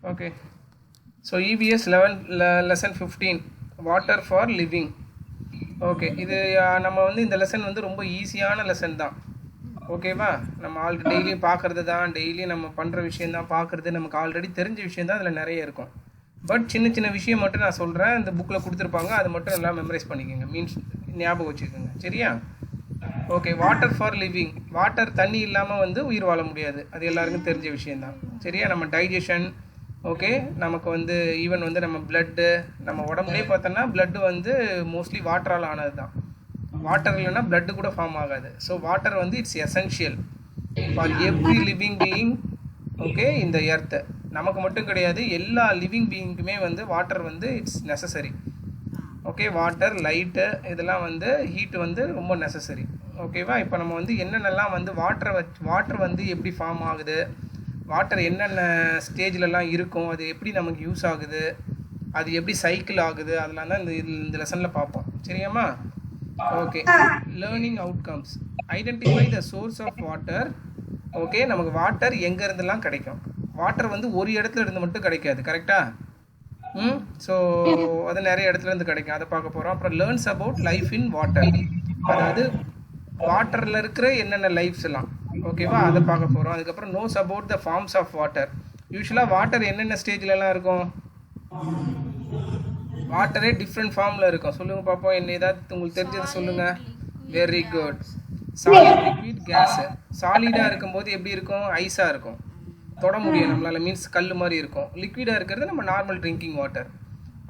Okay. So EVS 11 lesson 15 water for living. Okay, இது நம்ம வந்து இந்த லெசன் வந்து ரொம்ப ஈஸியான லெசன் தான். ஓகேவா? நம்ம ஆல்ரெடி டெய்லியும் பார்க்குறது தான், டெய்லியும் நம்ம பண்ணுற விஷயம் தான் பார்க்குறது, நமக்கு ஆல்ரெடி தெரிஞ்ச விஷயம் தான் அதில் நிறைய இருக்கும். பட் சின்ன சின்ன விஷயம் மட்டும் நான் சொல்கிறேன், இந்த புக்கில் கொடுத்துருப்பாங்க, அது மட்டும் எல்லாம் மெமரைஸ் பண்ணிக்கோங்க, மீன்ஸ் ஞாபகம் வச்சுக்கோங்க, சரியா? Okay, water for living. Water, தண்ணி இல்லாமல் வந்து உயிர் வாழ முடியாது, அது எல்லாருக்கும் தெரிஞ்ச விஷயந்தான், சரியா? நம்ம டைஜஷன், ஓகே, நமக்கு வந்து ஈவன் வந்து நம்ம பிளட்டு, நம்ம உடம்புலேயே பார்த்தோன்னா பிளட்டு வந்து மோஸ்ட்லி வாட்டரால் ஆனது தான். வாட்டர் இல்லைன்னா பிளட்டு கூட ஃபார்ம் ஆகாது. ஸோ வாட்டர் வந்து it's essential for every living being, okay, இந்த எர்த்து. நமக்கு மட்டும் கிடையாது, எல்லா லிவிங் பீயிங்க்குமே வந்து வாட்டர் வந்து it's necessary. Okay, water, light, இதெல்லாம் வந்து ஹீட்டு வந்து ரொம்ப நெசசரி. ஓகேவா? இப்போ நம்ம வந்து என்னென்னலாம் வந்து வாட்டர் வந்து எப்படி ஃபார்ம் ஆகுது, வாட்டர் என்னென்ன ஸ்டேஜ்லலாம் இருக்கும், அது எப்படி நமக்கு யூஸ் ஆகுது, அது எப்படி சைக்கிள் ஆகுது, அதெல்லாம் தான் இந்த லெசனில் பார்ப்போம், சரியாம்மா? Okay, learning outcomes. Identify the source of water. Okay, நமக்கு வாட்டர் எங்கேருந்துலாம் கிடைக்கும். வாட்டர் வந்து ஒரு இடத்துல இருந்து மட்டும் கிடைக்காது, கரெக்டாக? ஸோ அது நிறைய இடத்துல இருந்து கிடைக்கும், அதை பார்க்க போகிறோம். அப்புறம் learns about life in water, அதாவது வாட்டரில் இருக்கிற என்னென்ன லைஃப்ஸ் எல்லாம், ஓகேவா, அதை பார்க்க போகிறோம். அதுக்கப்புறம் knows about the forms of water. யூஸ்வலாக வாட்டர் என்னென்ன ஸ்டேஜ்லலாம் இருக்கும்? வாட்டரே டிஃப்ரெண்ட் ஃபார்மில் இருக்கும். சொல்லுங்கள் பார்ப்போம், என்ன ஏதாவது உங்களுக்கு தெரிஞ்சதை சொல்லுங்கள். Very good. Solid, liquid, gas. சாலிடாக இருக்கும்போது எப்படி இருக்கும்? ஐஸாக இருக்கும், தொட முடியும் நம்மளால், மீன்ஸ் கல் மாதிரி இருக்கும். லிக்விடாக இருக்கிறது நம்ம நார்மல் ட்ரிங்கிங் வாட்டர்.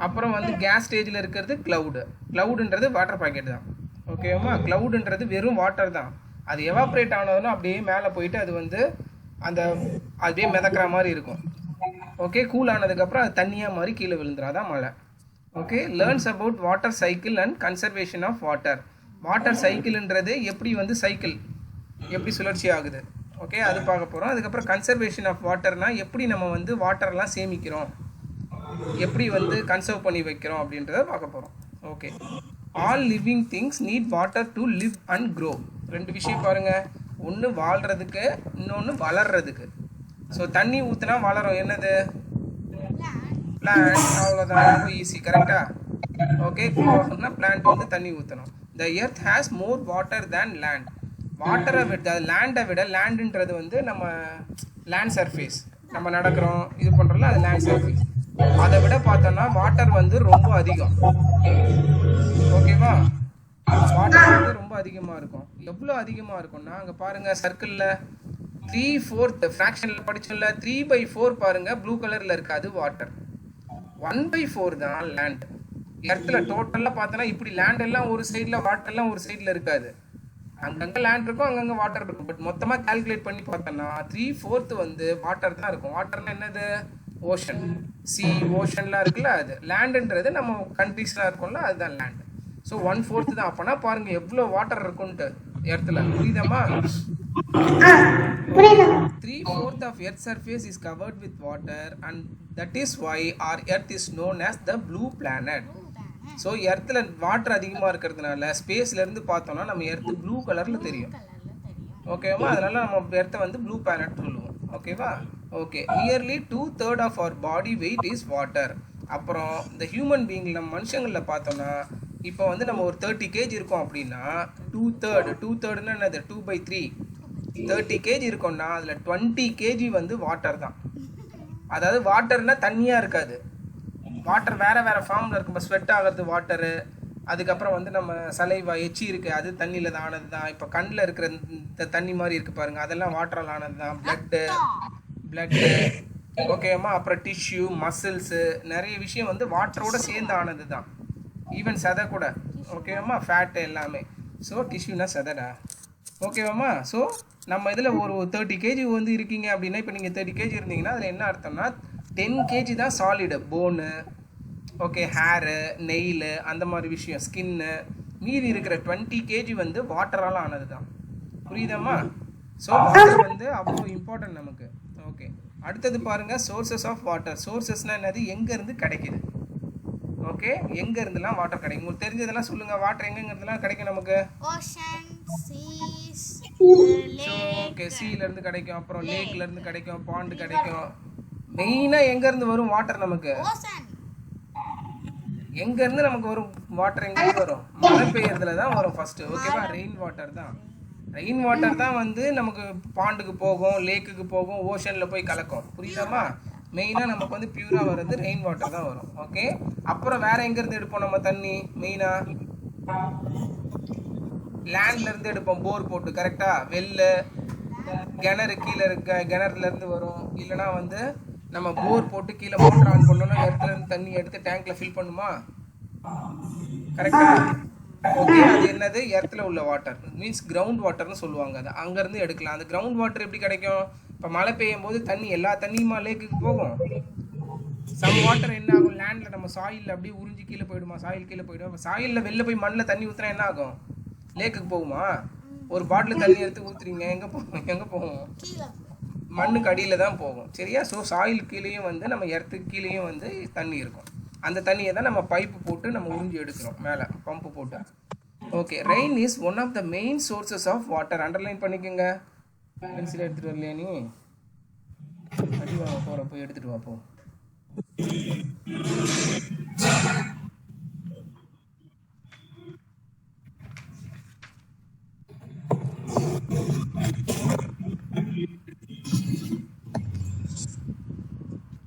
அப்புறம் வந்து கேஸ் ஸ்டேஜில் இருக்கிறது க்ளவுடு. க்ளவுடுன்றது வாட்டர் பாக்கெட் தான், ஓகேவா? க்ளவுடுன்றது வெறும் வாட்டர் தான். அது எவாப்ரேட் ஆனதுன்னா அப்படியே மேலே போயிட்டு அது வந்து அந்த அப்படியே மிதக்கிற மாதிரி இருக்கும். ஓகே, கூல் ஆனதுக்கப்புறம் அது தண்ணியாக மாதிரி கீழே விழுந்துடாதான் மழை. Okay, learns about water cycle and conservation of water. Water சைக்கிள்ன்றது எப்படி வந்து சைக்கிள் எப்படி சுழற்சி ஆகுது, ஓகே, அது பார்க்க போகிறோம். அதுக்கப்புறம் கன்சர்வேஷன் ஆஃப் வாட்டர்னால் எப்படி நம்ம வந்து வாட்டர்லாம் சேமிக்கிறோம், எப்படி வந்து கன்சர்வ் பண்ணி வைக்கிறோம் அப்படின்றத பார்க்க போகிறோம். Okay, all living things NEET water to live and grow. ரெண்டு விஷயம் பாருங்கள், ஒன்று வாழ்கிறதுக்கு, இன்னொன்று வளர்கிறதுக்கு. ஸோ தண்ணி ஊற்றினா வளரும், என்னது? பிளான்ட். அவ்வளோதான், ரொம்ப ஈஸி, கரெக்டாக? ஓகே, க்ரோனா பிளான்ட் வந்து தண்ணி ஊற்றணும். The earth has more water than land. வாட்டரை விட, லேண்டை விட, லேண்டுன்றது வந்து நம்ம லேண்ட் சர்ஃபேஸ், நம்ம நடக்கிறோம் இது பண்ணுறோம்ல, அது லேண்ட் சர்ஃபேஸ். அதை விட பார்த்தோன்னா வாட்டர் வந்து ரொம்ப அதிகம், ஓகேவா? வாட்டர் வந்து ரொம்ப அதிகமாக இருக்கும். எவ்வளோ அதிகமாக இருக்கும்னா, அங்கே பாருங்கள் சர்க்கிளில் 3/4 ஃப்ராக்ஷனில் படிச்சோம்ல, 3/4 பாருங்கள் ப்ளூ கலரில் இருக்குது, அது வாட்டர். 1/4 தான் லேண்ட். இடத்துல டோட்டலாக பார்த்தோன்னா இப்படி லேண்ட் எல்லாம் ஒரு சைடில், வாட்டர்லாம் ஒரு சைடில் இருக்காது. அங்கங்கே லேண்ட் இருக்கும், அங்கங்கே வாட்டர் இருக்கும். பட் மொத்தமாக கால்குலேட் பண்ணி பார்த்தோன்னா 3/4 வந்து வாட்டர் தான் இருக்கும். வாட்டர்னா என்னது? ஓஷன், சி, ஓஷன்லாம் இருக்குல்ல, அது. லேண்டுன்றது நம்ம கண்ட்ரீஸ்லாம் இருக்கும்ல, அதுதான் லேண்ட். ஸோ 1/4 தான். அப்போனா பாருங்கள் எவ்வளோ வாட்டர் இருக்குன்ட்டு இடத்துல, புரியுதாம்மா? 3/4 of Earth's surface is covered with water, and that is why our Earth is known as the blue planet. So எர்த்தில் வாட்டர் அதிகமாக இருக்கிறதுனால ஸ்பேஸ்லேருந்து பார்த்தோன்னா நம்ம எர்த்து ப்ளூ கலரில் தெரியும், ஓகேவா? அதனால நம்ம எர்த்தை வந்து ப்ளூ பிளானட் சொல்லுவோம், ஓகேவா? Okay, nearly 2/3 of our body weight is water. அப்புறம் இந்த ஹியூமன் பீயிங், நம்ம மனுஷங்களில் பார்த்தோன்னா இப்போ வந்து நம்ம ஒரு 30 kg இருக்கோம் அப்படின்னா 2/3 என்னது? 2/3. 30 kg இருக்கோம்னா அதில் 20 kg வந்து வாட்டர் தான். அதாவது வாட்டர்னா தண்ணியாக இருக்காது, வாட்டர் வேறு வேறு ஃபார்மில் இருக்கும். இப்போ ஸ்வெட் ஆகிறது வாட்டரு, அதுக்கப்புறம் வந்து நம்ம சலைவா, எச்சி இருக்குது, அது தண்ணியில் தான் ஆனது தான். இப்போ கண்ணில் இருக்கிற இந்த தண்ணி மாதிரி இருக்குது பாருங்கள், அதெல்லாம் வாட்டரால் ஆனது தான். பிளட்டு, ஓகேம்மா? அப்புறம் டிஷ்யூ, மசில்ஸு, நிறைய விஷயம் வந்து வாட்டரோடு சேர்ந்து ஆனது தான். ஈவன் சதை கூட, ஓகேவாம்மா? ஃபேட்டு எல்லாமே. ஸோ டிஷ்யூனா சதைடா, ஓகேவாம்மா? ஸோ நம்ம இதில் ஒரு 30 kg வந்து இருக்கீங்க அப்படின்னா, இப்போ நீங்கள் 30 kg இருந்தீங்கன்னா அதில் என்ன அர்த்தம்னா 10 kg தான் சாலிடு, போனு, ஓகே, ஹேரு, நெயிலு, அந்த மாதிரி விஷயம், ஸ்கின்னு. மீதி இருக்கிற 20 kg வந்து வாட்டரால் ஆனது தான், புரியுதாம்மா? ஸோ வாட்டர் வந்து அவ்வளோ இம்பார்ட்டன்ட் நமக்கு. ஓகே, அடுத்தது பாருங்கள், சோர்சஸ் ஆஃப் வாட்டர். சோர்சஸ்னால் என்னது? எங்கேருந்து கிடைக்குது, ஓகே, எங்கேருந்துலாம் வாட்டர் கிடைக்கும்? உங்களுக்கு தெரிஞ்சதெல்லாம் சொல்லுங்கள். வாட்டர் எங்கெங்கிறதுலாம் கிடைக்கும் நமக்கு? ஓகே, சீலேருந்து கிடைக்கும், அப்புறம் லேக்லேருந்து கிடைக்கும், பாண்டு கிடைக்கும், மெயினாக எங்கேருந்து வரும் வாட்டர் நமக்கு? ஓசன். எங்கேருந்து நமக்கு வரும் வாட்டர்? எங்கேருந்து வரும்? மழை பெய்யறதுல தான் வரும் ஃபர்ஸ்ட். ஓகேவா? ரெயின் வாட்டர் தான். ரெயின் வாட்டர் தான் வந்து நமக்கு பாண்டுக்கு போகும், லேக்குக்கு போகும், ஓஷனில் போய் கலக்கும். புரியுதாமா? மெயினாக நமக்கு வந்து பியூராக வர்றது ரெயின் வாட்டர் தான் வரும். ஓகே, அப்புறம் வேற எங்கேருந்து எடுப்போம் நம்ம தண்ணி? மெயினாக லேண்ட்லேருந்து எடுப்போம், போர் போட்டு. கரெக்டாக? வெள்ளை கிணறு கீழே இருக்க கிணறுலேருந்து வரும். இல்லைனா வந்து நம்ம போர் போட்டு கீழே மோட்டர் ஆன் பண்ணோம்னா இடத்துலேருந்து தண்ணி எடுத்து டேங்க்ல ஃபில் பண்ணுமா? கரெக்டா? ஓகே, அது என்னது? எர்த்தில் உள்ள வாட்டர், மீன்ஸ் கிரவுண்ட் வாட்டர்னு சொல்லுவாங்க. அது அங்கேருந்து எடுக்கலாம். அந்த கிரவுண்ட் வாட்டர் எப்படி கிடைக்கும்? இப்போ மழை பெய்யும் போது தண்ணி எல்லா தண்ணியுமா லேக்குக்கு போகும்? சம் வாட்டர் என்ன ஆகும்? லேண்டில் நம்ம சாயிலில் அப்படியே உறிஞ்சி கீழே போயிடுமா? சாயில் கீழே போயிடும். சாயிலில் வெளில போய் மண்ணில் தண்ணி ஊற்றுனா என்ன ஆகும்? லேக்குக்கு போகுமா? ஒரு பாட்டில் தண்ணி எடுத்து ஊற்றுறீங்க, எங்கே போகும்? எங்கே போகும்? மண்ணுக்கு அடியில் தான் போகும். சரியா? ஸோ சாயில் கீழேயும் வந்து நம்ம எர்த்துக்கு கீழேயும் வந்து தண்ணி இருக்கும். அந்த தண்ணியை தான் நம்ம பைப்பு போட்டு நம்ம உறிஞ்சி எடுக்கிறோம் மேலே பம்பு போட்டு. Okay, rain is one of the main sources of water. Underline பண்ணிக்கோங்க. பென்சில் எடுத்துகிட்டு வரலையா நீ? அடி வாங்க போகிற, போய் எடுத்துகிட்டு வா போ.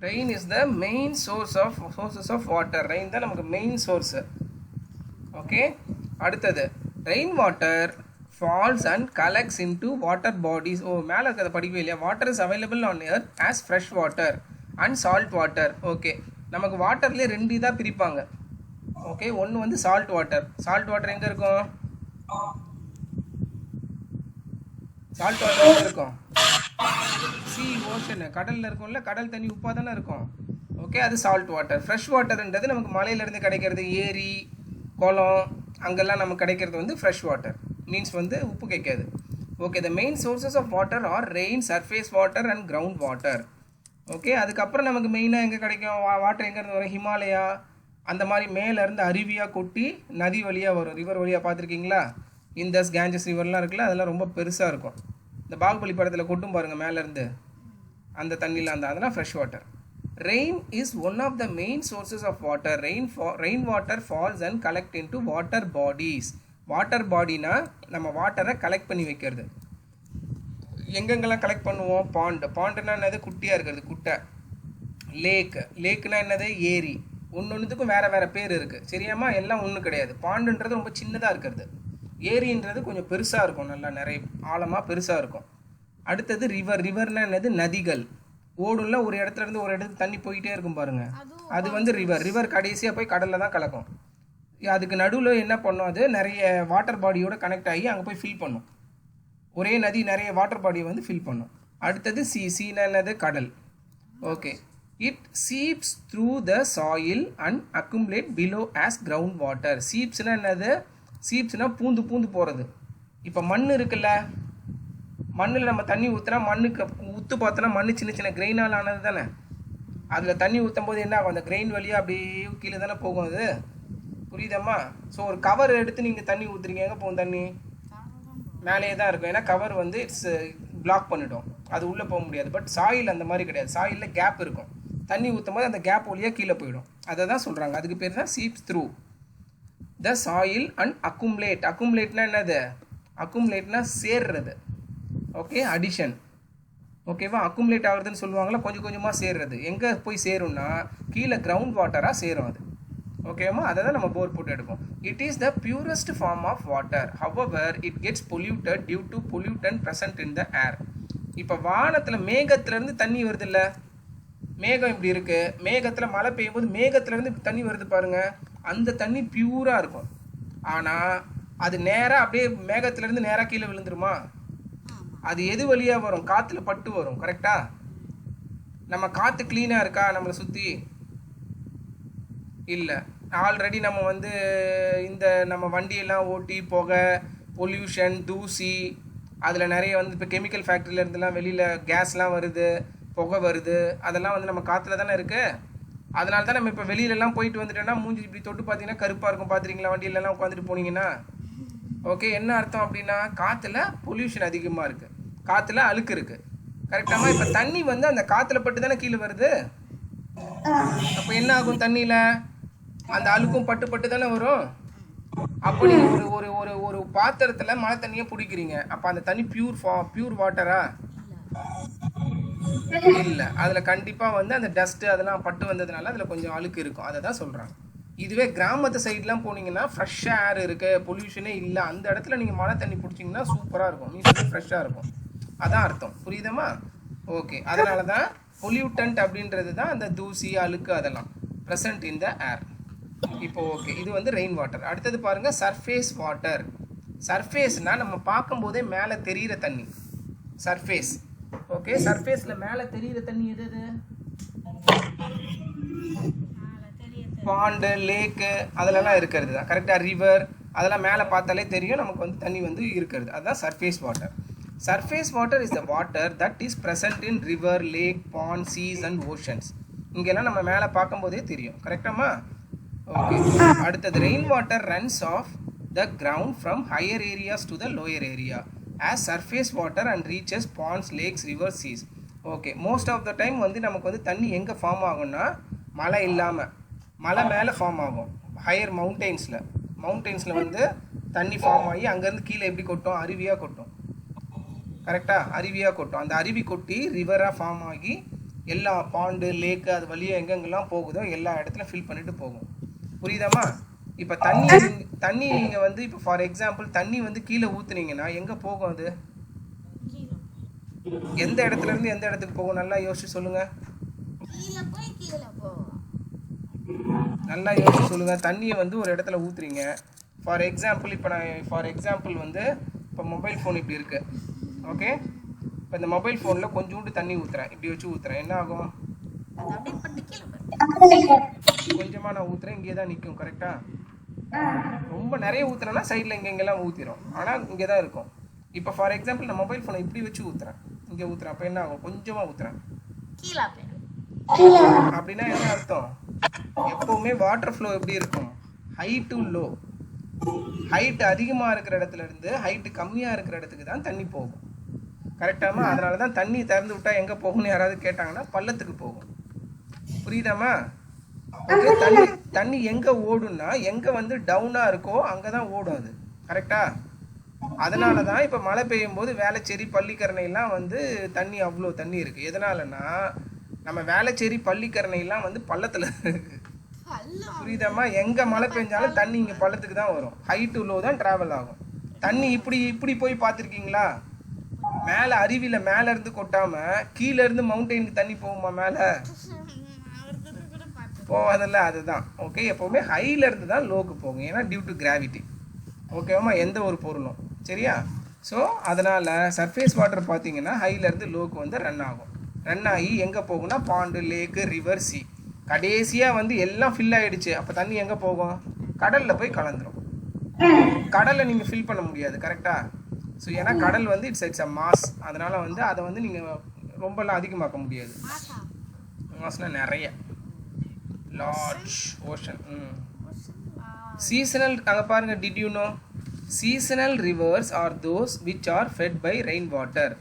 Rain is the main sources of water. Rain தான் நமக்கு மெயின் சோர்ஸ். ஓகே, அடுத்தது rain water falls and collects into water bodies. ஓ, மேலே இருக்கிறத படிக்கவே இல்லையா? Water is available on earth as fresh water and salt water. Okay, நமக்கு வாட்டர்லேயே ரெண்டு இதாக பிரிப்பாங்க. ஓகே, ஒன்று வந்து சால்ட் வாட்டர். சால்ட் வாட்டர் எங்கே இருக்கும்? சால்ட் வாட்டர் எங்கே இருக்கும்? சி, ஓஷன், கடலில் இருக்கும்ல. கடல் தண்ணி உப்பாக தானே இருக்கும். ஓகே, அது சால்ட் வாட்டர். ஃப்ரெஷ் வாட்டர்ன்றது நமக்கு மலையிலேருந்து கிடைக்கிறது, ஏரி குளம் அங்கெல்லாம் நமக்கு கிடைக்கிறது வந்து ஃப்ரெஷ் வாட்டர், மீன்ஸ் வந்து உப்பு கேட்காது. Okay, the main sources of water are rain, surface water and ground water. Okay, அதுக்கப்புறம் நமக்கு மெயினாக எங்கே கிடைக்கும் வாட்டர்? எங்கேருந்து வரும்? ஹிமாலயா அந்த மாதிரி மேலேருந்து அருவியாக கொட்டி நதி வழியாக வரும், ரிவர் வழியாக. பார்த்துருக்கீங்களா? இந்தஸ், கேஞ்சஸ் ரிவர்லாம் இருக்குல்ல, அதெல்லாம் ரொம்ப பெருசாக இருக்கும். இந்த பாகுபலி படத்தில் கொட்டும் பாருங்கள் மேலேருந்து அந்த தண்ணியில், அதெல்லாம் fresh water. Rain is one of the main sources of water. Rain water falls and collect into water bodies. Water பாடினா நம்ம வாட்டரை கலெக்ட் பண்ணி வைக்கிறது. எங்கெங்கெல்லாம் கலெக்ட் பண்ணுவோம்? பாண்டுனா என்னது? குட்டியாக இருக்கிறது, குட்டை. லேக்குனா என்னது? ஏரி. ஒன்றுத்துக்கும் வேறு வேறு பேர் இருக்குது. சரியாமா? எல்லாம் ஒன்றும் கிடையாது. பாண்டுன்றது ரொம்ப சின்னதாக இருக்கிறது, ஏரின்றது கொஞ்சம் பெருசாக இருக்கும், நல்லா நிறைய ஆழமாக பெருசாக இருக்கும். அடுத்தது ரிவர்னா என்னது? நதிகள். ஓடும்ல, ஒரு இடத்துல இருந்து ஒரு இடத்துக்கு தண்ணி போயிட்டே இருக்கும் பாருங்க, அது வந்து ரிவர் கடைசியாக போய் கடலில் தான் கலக்கும். அதுக்கு நடுவில் என்ன பண்ணும்? அது நிறைய வாட்டர் பாடியோட கனெக்ட் ஆகி அங்கே போய் ஃபில் பண்ணும். ஒரே நதி நிறைய வாட்டர் பாடியை வந்து ஃபில் பண்ணும். அடுத்தது சீனா என்னது? கடல். Okay, it seeps through the soil and accumulate below as ground water. சீப்ஸ்னா என்னது? சீப்ஸ்னா பூந்து போகிறது. இப்போ மண் இருக்குல்ல, மண்ணில் நம்ம தண்ணி ஊற்றினா மண்ணுக்கு ஊற்று பார்த்தோன்னா மண் சின்ன சின்ன கிரெயினால் ஆனது தானே. அதில் தண்ணி ஊற்றும் போது என்ன ஆகும்? அந்த கிரெயின் வழியாக அப்படியே கீழே தானே போகும். அது புரியுதாம்மா? ஸோ ஒரு கவர் எடுத்து நீங்கள் தண்ணி ஊற்றுறீங்க, எங்கே போகும் தண்ணி? மேலேயே தான் இருக்கும். ஏன்னா கவர் வந்து இட்ஸ் பிளாக் பண்ணிட்டோம், அது உள்ளே போக முடியாது. பட் சாயில் அந்த மாதிரி கிடையாது. சாயிலில் கேப் இருக்கும். தண்ணி ஊற்றும் போது அந்த கேப் வழியாக கீழே போயிடும். அதை தான் சொல்கிறாங்க. அதுக்கு பேர் தான் seeps through the soil and accumulate. அக்குமுலேட்னா என்னது? அக்குமுலேட்னா சேர்றது. Okay, addition. ஓகேவா? அக்குமுலேட் ஆகுறதுன்னு சொல்லுவாங்களா, கொஞ்சம் கொஞ்சமாக சேர்றது. எங்கே போய் சேரும்னா கீழே கிரவுண்ட் வாட்டராக சேரும் அது. ஓகேவா? அதை தான் நம்ம போர் போட்டு எடுப்போம். It is the purest form of water. However it gets polluted due to pollutant present in the air. இப்போ வானத்தில் மேகத்துலேருந்து தண்ணி வருது இல்லை? மேகம் இப்படி இருக்குது, மேகத்தில் மழை பெய்யும் போது மேகத்துலேருந்து தண்ணி வருது பாருங்கள், அந்த தண்ணி பியூராக இருக்கும். ஆனால் அது நேராக அப்படியே மேகத்துலேருந்து நேராக கீழே விழுந்துருமா? அது எது வழியாக வரும்? காற்றுல பட்டு வரும். கரெக்டாக? நம்ம காற்று க்ளீனாக இருக்கா நம்மளை சுற்றி? இல்லை. ஆல்ரெடி நம்ம வந்து இந்த நம்ம வண்டியெல்லாம் ஓட்டி புகை, பொல்யூஷன், தூசி, அதில் நிறைய வந்து இப்போ கெமிக்கல் ஃபேக்ட்ரியிலேருந்துலாம் வெளியில் கேஸ்லாம் வருது, புகை வருது. அதெல்லாம் வந்து நம்ம காற்றுல தானே இருக்குது. அதனால தான் நம்ம இப்போ வெளியிலலாம் போயிட்டு வந்துட்டோன்னா மூஞ்சி இப்படி தொட்டு பார்த்தீங்கன்னா கருப்பாக இருக்கும். பார்த்துருக்கீங்களா? வண்டியிலலாம் உட்காந்துட்டு போனீங்கன்னா. ஓகே, என்ன அர்த்தம் அப்படின்னா காற்றுல பொல்யூஷன் அதிகமாக இருக்குது, காற்றுல அழுக்கு இருக்குது. கரெக்டாமா? இப்போ தண்ணி வந்து அந்த காற்றுல பட்டு தானே கீழே வருது. அப்போ என்ன ஆகும்? தண்ணியில் அந்த அழுக்கும் பட்டு பட்டு தானே வரும். அப்போ நீங்கள் ஒரு ஒரு ஒரு ஒரு பாத்திரத்தில் மழை தண்ணியை பிடிக்கிறீங்க. அப்போ அந்த தண்ணி பியூர் வாட்டரா? இல்லை. அதில் கண்டிப்பாக வந்து அந்த டஸ்ட்டு அதெல்லாம் பட்டு வந்ததுனால அதில் கொஞ்சம் அழுக்கு இருக்கும். அதை தான் சொல்கிறாங்க. இதுவே கிராமத்து சைட்லாம் போனீங்கன்னா ஃப்ரெஷ்ஷாக ஏர் இருக்குது, பொல்யூஷனே இல்லை, அந்த இடத்துல நீங்கள் மழை தண்ணி பிடிச்சிங்கன்னா சூப்பராக இருக்கும், மீன்ஸ் ஃப்ரெஷ்ஷாக இருக்கும். அதான் அர்த்தம். புரியுதமா? ஓகே. அதனால தான் பொல்யூட்டன்ட் அப்படின்றது தான் அந்த தூசி அழுக்கு அதெல்லாம் ப்ரெசன்ட் இன் த ஏர். இப்போ ஓகே, இது வந்து ரெயின் வாட்டர். அடுத்தது பாருங்கள், சர்ஃபேஸ் வாட்டர். சர்ஃபேஸ்னால் நம்ம பார்க்கும்போதே மேலே தெரிகிற தண்ணி சர்ஃபேஸ். ஓகே, சர்ஃபேஸில் மேலே தெரிகிற தண்ணி எது எது? பாண்டு, லேக்கு அதெல்லாம் இருக்கிறது தான். கரெக்டாக ரிவர் அதெல்லாம் மேலே பார்த்தாலே தெரியும் நமக்கு வந்து தண்ணி வந்து இருக்கிறது. அதுதான் surface water. Surface water is the water that is present in river, lake, pond, seas and oceans. இங்கெல்லாம் நம்ம மேலே பார்க்கும்போதே தெரியும். கரெக்டாமா? ஓகே. அடுத்தது, rain water runs off the ground from higher areas to the lower area as surface water and reaches ponds, lakes, river, seas. Okay. Most of the time வந்து நமக்கு வந்து தண்ணி எங்கே ஃபார்ம் ஆகும்னா மழை இல்லாமல் மலை மேலே ஃபார்ம் ஆகும். ஹையர் மவுண்டெயின்ஸில் வந்து தண்ணி ஃபார்ம் ஆகி அங்கேருந்து கீழே எப்படி கொட்டும்? அருவியாக கொட்டும். கரெக்டாக? அருவியாக கொட்டும். அந்த அருவி கொட்டி ரிவராக ஃபார்ம் ஆகி எல்லா பாண்டு, லேக்கு அது வழியாக எங்கெங்கெல்லாம் போகுதோ எல்லா இடத்துல ஃபில் பண்ணிட்டு போகும். புரியுதாமா? இப்போ தண்ணி நீங்கள் வந்து இப்போ ஃபார் எக்ஸாம்பிள் தண்ணி வந்து கீழே ஊற்றுனீங்கன்னா எங்கே போகும்? அது எந்த இடத்துலேருந்து எந்த இடத்துக்கு போகும்? நல்லா யோசிச்சு சொல்லுங்கள். நல்லா யோசிச்சு சொல்லுங்கள். தண்ணியை வந்து ஒரு இடத்துல ஊற்றுறீங்க. ஃபார் எக்ஸாம்பிள் வந்து இப்போ மொபைல் ஃபோன் இப்படி இருக்குது. ஓகே, இப்போ இந்த மொபைல் ஃபோனில் கொஞ்சோண்டு தண்ணி ஊற்றுறேன், இப்படி வச்சு ஊற்றுறேன். என்ன ஆகும்? கொஞ்சமாக நான் ஊற்றுறேன், இங்கே தான் நிற்கும். கரெக்டாக? ரொம்ப நிறைய ஊற்றுறேன்னா சைடில் இங்கெல்லாம் ஊற்றிடும், ஆனால் இங்கே தான் இருக்கும். இப்போ ஃபார் எக்ஸாம்பிள் நான் மொபைல் ஃபோனை இப்படி வச்சு ஊற்றுறேன், இங்கே ஊற்றுறேன். அப்போ என்ன ஆகும்? கொஞ்சமாக ஊற்றுறேன். அப்படின்னா என்ன அர்த்தம்? எப்போவுமே வாட்டர் ஃப்ளோ எப்படி இருக்கும்? High to low. ஹைட் அதிகமாக இருக்கிற இடத்துல இருந்து ஹைட்டு கம்மியாக இருக்கிற இடத்துக்கு தான் தண்ணி போகும். கரெக்டாமா? அதனால தான் தண்ணி திறந்து விட்டால் எங்கே போகும்னு யாராவது கேட்டாங்கன்னா பள்ளத்துக்கு போகும். புரியுதாமா? ஓகே. தண்ணி எங்கே ஓடுன்னா எங்கே வந்து டவுனாக இருக்கோ அங்கே தான் ஓடும் அது. கரெக்டா? அதனால தான் இப்போ மழை பெய்யும் போது வேளச்சேரி, பள்ளிக்கரணையெல்லாம் வந்து தண்ணி அவ்வளோ தண்ணி இருக்குது. எதனாலன்னா நம்ம வேளச்சேரி, பள்ளிக்கரணையெல்லாம் வந்து பள்ளத்தில் இருக்குது. புரியுதாமா? எங்கே மழை பெஞ்சாலும் தண்ணி இங்கே பள்ளத்துக்கு தான் வரும். ஹை டு லோ தான் ட்ராவல் ஆகும். தண்ணி இப்படி போய் பார்த்துருக்கீங்களா? மேலே அருவியில் மேலே இருந்து கொட்டாமல் கீழே இருந்து மவுண்டெயினுக்கு தண்ணி போகுமா? மேலே போகாதல்ல. அதுதான். ஓகே. எப்போவுமே ஹையிலேருந்து தான் லோக்கு போகும், ஏன்னா டியூ டு கிராவிட்டி. ஓகேவாம்மா? எந்த ஒரு பொருளும். சரியா? ஸோ அதனால் சர்ஃபேஸ் வாட்டர் பார்த்தீங்கன்னா ஹையிலேருந்து லோக்கு வந்து ரன் ஆகும். ரன் ஆகி எங்கே போகும்னா பாண்டு, லேக்கு, ரிவர், சி. கடைசியாக வந்து எல்லாம் ஃபில் ஆகிடுச்சு. அப்போ தண்ணி எங்கே போகும்? கடலில் போய் கலந்துரும். கடலை நீங்கள் ஃபில் பண்ண முடியாது. கரெக்டாக? ஸோ ஏன்னா கடல் வந்து இட்ஸ் அ மாஸ். அதனால் வந்து அதை வந்து நீங்கள் ரொம்பலாம் அதிகமாக்க முடியாது. மாஸ்னா நிறைய லார்ஜ் ஓஷன். சீசனல் அங்கே பாருங்கள். Did you know seasonal rivers are those which are fed by rain water.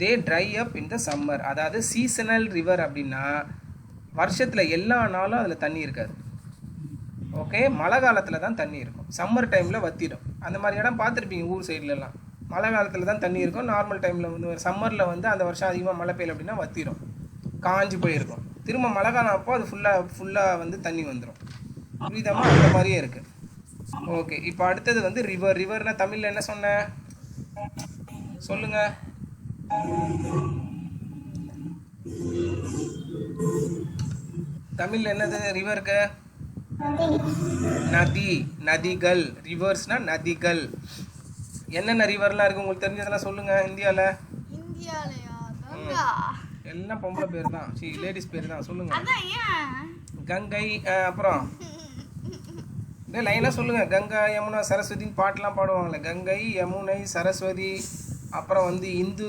They dry up in the summer. அதாவது சீசனல் ரிவர் அப்படின்னா வருஷத்தில் எல்லா நாளும் அதில் தண்ணி இருக்காது. ஓகே. மழை காலத்தில் தான் தண்ணி இருக்கும். சம்மர் டைமில் வற்றிடும். அந்த மாதிரி இடம் பார்த்துருப்பீங்க ஊர் சைட்லலாம். மழை காலத்தில் தான் தண்ணி இருக்கும். நார்மல் டைமில் வந்து சம்மரில் வந்து அந்த வருஷம் அதிகமாக மழை பெய்யல அப்படின்னா வற்றிடும், காஞ்சி போயிருக்கும். திரும்ப மழை காலம் அப்போ அது ஃபுல்லாக வந்து தண்ணி வந்துடும். புரியுதாமா? அந்த மாதிரியே இருக்குது. ஓகே. இப்போ அடுத்தது வந்து ரிவர்னா தமிழில் என்ன சொன்னேன் சொல்லுங்கள்? தமிழில் என்னது ரிவருக்கு? நதிகள். ரிவர்ஸ்னா நதிகள். என்னென்ன ரிவர்லாம் இருக்குது உங்களுக்கு தெரிஞ்சதெல்லாம் சொல்லுங்கள். இந்தியாவில் எல்லாம் பொம்பளை பேர் தான், லேடிஸ் பேர் தான். சொல்லுங்கள். கங்கை, அப்புறம் லைனாக சொல்லுங்கள். கங்கா, யமுனா, சரஸ்வதின்னு பாட்டெலாம் பாடுவாங்களே. கங்கை, யமுனை, சரஸ்வதி, அப்புறம் வந்து இந்து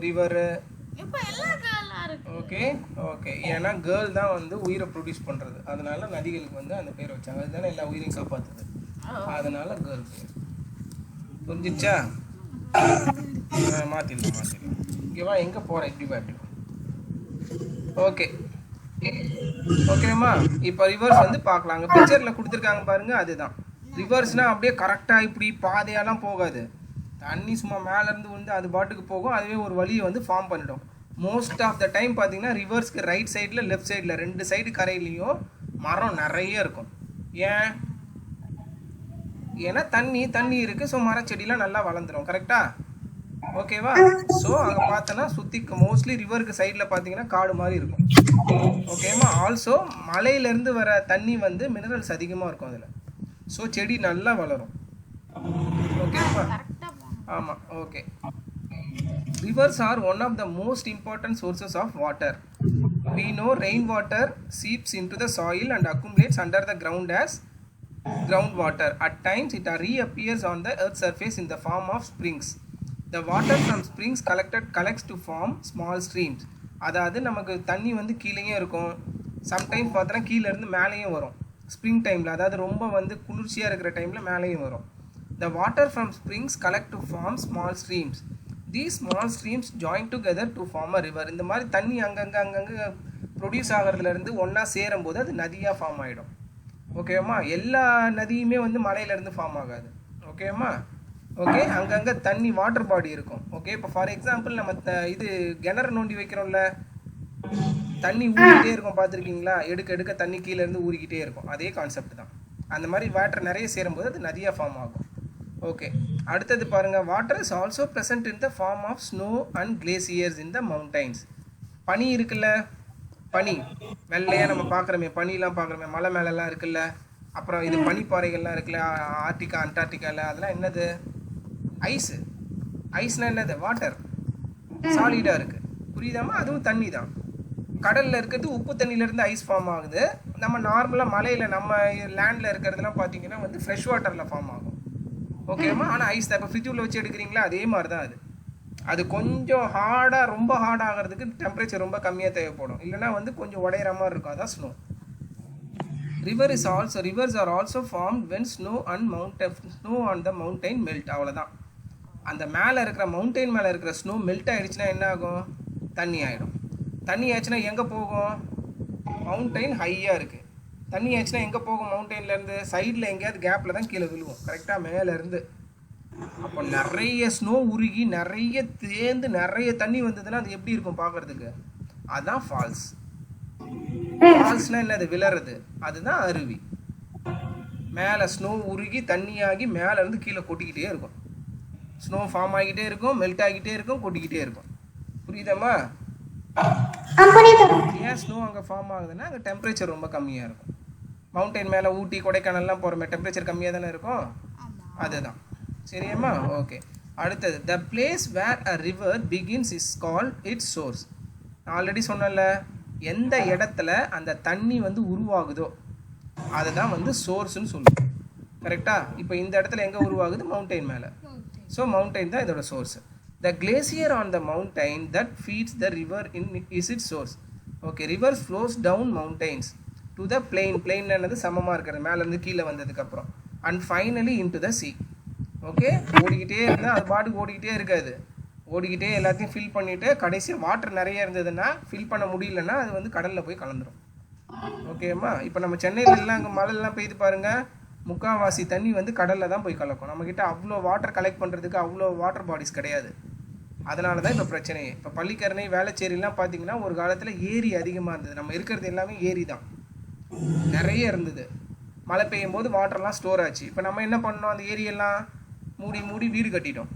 ரிவரு. ஓகே. ஏன்னா கேர்ள் தான் வந்து உயிரை ப்ரொடியூஸ் பண்ணுறது. அதனால நதிகளுக்கு வந்து அந்த பேர் வச்சாங்க. அதுதானே எல்லா உயிரையும் காப்பாற்றுது. அதனால கேர்ள் பேர். புரிஞ்சிச்சா? மாற்றிடலாம். ஓகேவா, எங்கே போகிறேன் இப்படி வா. ஓகே ஓகேம்மா. இப்போ ரிவர்ஸ் வந்து பார்க்கலாங்க. பிக்சரில் கொடுத்துருக்காங்க பாருங்க, அதுதான் ரிவர்ஸ்னால் அப்படியே கரெக்டாக இப்படி பாதையெல்லாம் போகாது. தண்ணி சும்மா மேலேருந்து வந்து அது பாட்டுக்கு போகும், அதுவே ஒரு வழியை வந்து ஃபார்ம் பண்ணிடும். மோஸ்ட் ஆஃப் த டைம் பார்த்தீங்கன்னா ரிவர்ஸ்க்கு ரைட் சைடில் லெஃப்ட் சைடில் 2 சைடு கரையிலையும் மரம் நிறைய இருக்கும். ஏன்னா தண்ணி இருக்குது. ஸோ மரச்செடிலாம் நல்லா வளர்ந்துடும். கரெக்டாக? ஓகேவா. ஸோ அங்கே பார்த்தோன்னா சுற்றி மோஸ்ட்லி ரிவருக்கு சைடில் பார்த்தீங்கன்னா காடு மாதிரி இருக்கும். ஓகேவா. ஆல்சோ மலையிலேருந்து வர தண்ணி வந்து மினரல்ஸ் அதிகமாக இருக்கும் அதில். ஸோ செடி நல்லா வளரும். ஓகேவா. ஆமாம். Okay. Rivers are one of the most important sources of water. We know rainwater seeps into the soil and accumulates under the ground as groundwater. At times it reappears on the earth's surface in the form of springs. The water from springs collects to form small streams. அதாவது நமக்கு தண்ணி வந்து கீழேயும் இருக்கும், sometimes பார்த்தோன்னா கீழேருந்து மேலேயும் வரும். ஸ்ப்ரிங் டைமில், அதாவது ரொம்ப வந்து குளிர்ச்சியாக இருக்கிற டைமில் மேலேயும் வரும். The water from springs collect to form small streams. These small streams join together to form a river. இந்த மாதிரி தண்ணி அங்கங்கே ப்ரொடியூஸ் ஆகிறதுலேருந்து ஒன்றா சேரும்போது அது நதியாக ஃபார்ம் ஆகிடும். ஓகேம்மா. எல்லா நதியுமே வந்து மலையிலேருந்து ஃபார்ம் ஆகாது. ஓகேம்மா. ஓகே. அங்கங்கே தண்ணி வாட்டர் பாடி இருக்கும். ஓகே. இப்போ ஃபார் எக்ஸாம்பிள் நம்ம இது கிணறு நோண்டி வைக்கிறோம்ல, தண்ணி ஊறிக்கிட்டே இருக்கும், பார்த்துருக்கீங்களா? எடுக்க தண்ணி கீழேருந்து ஊறிக்கிட்டே இருக்கும். அதே கான்செப்ட் தான். அந்த மாதிரி வாட்டர் நிறைய சேரும்போது அது நதியாக ஃபார்ம் ஆகும். ஓகே. அடுத்தது பாருங்கள். Water is also present in the form of snow and glaciers in the mountains. பனி இருக்குல்ல, பனி வெள்ளையாக நம்ம பார்க்குறோமே, பனிலாம் பார்க்குறோமே, மலை மேலெல்லாம் இருக்குல்ல. அப்புறம் இது பனிப்பாறைகள்லாம் இருக்குல்ல, ஆர்டிகா அண்டார்டிகாவில், அதெல்லாம் என்னது? ஐஸு. ஐஸ்னால் என்னது? வாட்டர், சாலிடாக இருக்குது. புரியுதாம்மா? அதுவும் தண்ணி தான். கடலில் இருக்கிறது உப்பு தண்ணியிலேருந்து ஐஸ் ஃபார்ம் ஆகுது. நம்ம நார்மலாக மலையில் நம்ம லேண்டில் இருக்கிறதுலாம் பார்த்தீங்கன்னா வந்து ஃப்ரெஷ் வாட்டரில் ஃபார்ம் ஆகும். ஓகேம்மா. ஆனால் ஐஸ் தான். இப்போ ஃப்ரிட்ஜுக்குள்ளே வச்சு எடுக்கிறீங்களா, அதே மாதிரி தான் அது. அது கொஞ்சம் ஹார்டாக, ரொம்ப ஹார்ட் ஆகிறதுக்கு டெம்பரேச்சர் ரொம்ப கம்மியாக தேவைப்படும். இல்லைனா வந்து கொஞ்சம் உடையிற மாதிரி இருக்கும். அதான் snow. Rivers are also formed when snow on the mountain melt. அவ்வளோதான். அந்த மேலே இருக்கிற மவுண்டெயின் மேலே இருக்கிற ஸ்னோ மெல்ட் ஆகிடுச்சுன்னா என்ன ஆகும்? தண்ணி ஆகிடும். தண்ணி ஆச்சுன்னா எங்கே போகும்? மவுண்டெயின் ஹையாக இருக்குது. தண்ணி ஆச்சுன்னா எங்கே போகும்? மவுண்டெயின்லேருந்து சைடில் எங்கேயாவது கேப்பில் தான் கீழே விழுவும். கரெக்டாக மேலேருந்து. அப்போ நிறைய ஸ்னோ உருகி நிறைய தேர்ந்து நிறைய தண்ணி வந்ததுன்னா அது எப்படி இருக்கும் பார்க்குறதுக்கு? அதுதான் ஃபால்ஸ். ஃபால்ஸ்னால் என்னது? விழறது. அதுதான் அருவி. மேலே ஸ்னோ உருகி தண்ணியாகி மேலேருந்து கீழே கொட்டிக்கிட்டே இருக்கும். ஸ்னோ ஃபார்ம் ஆகிக்கிட்டே இருக்கும், மெல்ட் ஆகிக்கிட்டே இருக்கும், கொட்டிக்கிட்டே இருக்கும். புரியுதாம்மா? ஏன் ஸ்னோ அங்கே ஃபார்ம் ஆகுதுன்னா அங்கே டெம்பரேச்சர் ரொம்ப கம்மியாக இருக்கும். மவுண்டெயின் மேலே ஊட்டி கொடைக்கானல்லாம் போகிறோமே, டெம்பரேச்சர் கம்மியாக தானே இருக்கும். அதுதான். சரியாம்மா? ஓகே. அடுத்தது, the place where a river begins is called its source. நான் ஆல்ரெடி சொன்னல, எந்த இடத்துல அந்த தண்ணி வந்து உருவாகுதோ அதை தான் வந்து சோர்ஸ்ன்னு சொல்லுவோம். கரெக்டாக? இப்போ இந்த இடத்துல எங்கே உருவாகுது? மவுண்டெயின் மேலே. ஸோ மவுண்டெயின் தான் இதோட source. The glacier on the mountain that feeds the river is its source. Okay, river flows down mountains to the plain. Plain என்னது? சமமாக இருக்கிறது, மேலேருந்து கீழே வந்ததுக்கப்புறம். And finally into the sea. Okay. ஓடிக்கிட்டே இருந்தால் அது பாட்டுக்கு ஓடிக்கிட்டே இருக்காது. ஓடிக்கிட்டே எல்லாத்தையும் ஃபில் பண்ணிவிட்டு கடைசியாக வாட்டர் நிறைய இருந்ததுன்னா, ஃபில் பண்ண முடியலன்னா அது வந்து கடலில் போய் கலந்துரும். ஓகேம்மா? இப்போ நம்ம சென்னையிலலாம் அங்கே மழைலாம் பெய்து பாருங்கள், முக்கால்வாசி தண்ணி வந்து கடலில் தான் போய் கலக்கும். நம்மக்கிட்ட அவ்வளோ வாட்டர் கலெக்ட் பண்ணுறதுக்கு அவ்வளோ வாட்டர் பாடிஸ் கிடையாது. அதனால தான் இப்போ பிரச்சனையே. இப்போ பள்ளிக்கரணை, வேளச்சேரிலாம் பார்த்தீங்கன்னா ஒரு காலத்தில் ஏரி அதிகமாக இருந்தது. நம்ம இருக்கிறது எல்லாமே ஏரி தான், நிறைய இருந்தது. மழை பெய்யும் போது வாட்டர்லாம் ஸ்டோர் ஆச்சு. இப்போ நம்ம என்ன பண்ணோம்? அந்த ஏரியெல்லாம் மூடி வீடு கட்டிட்டோம்.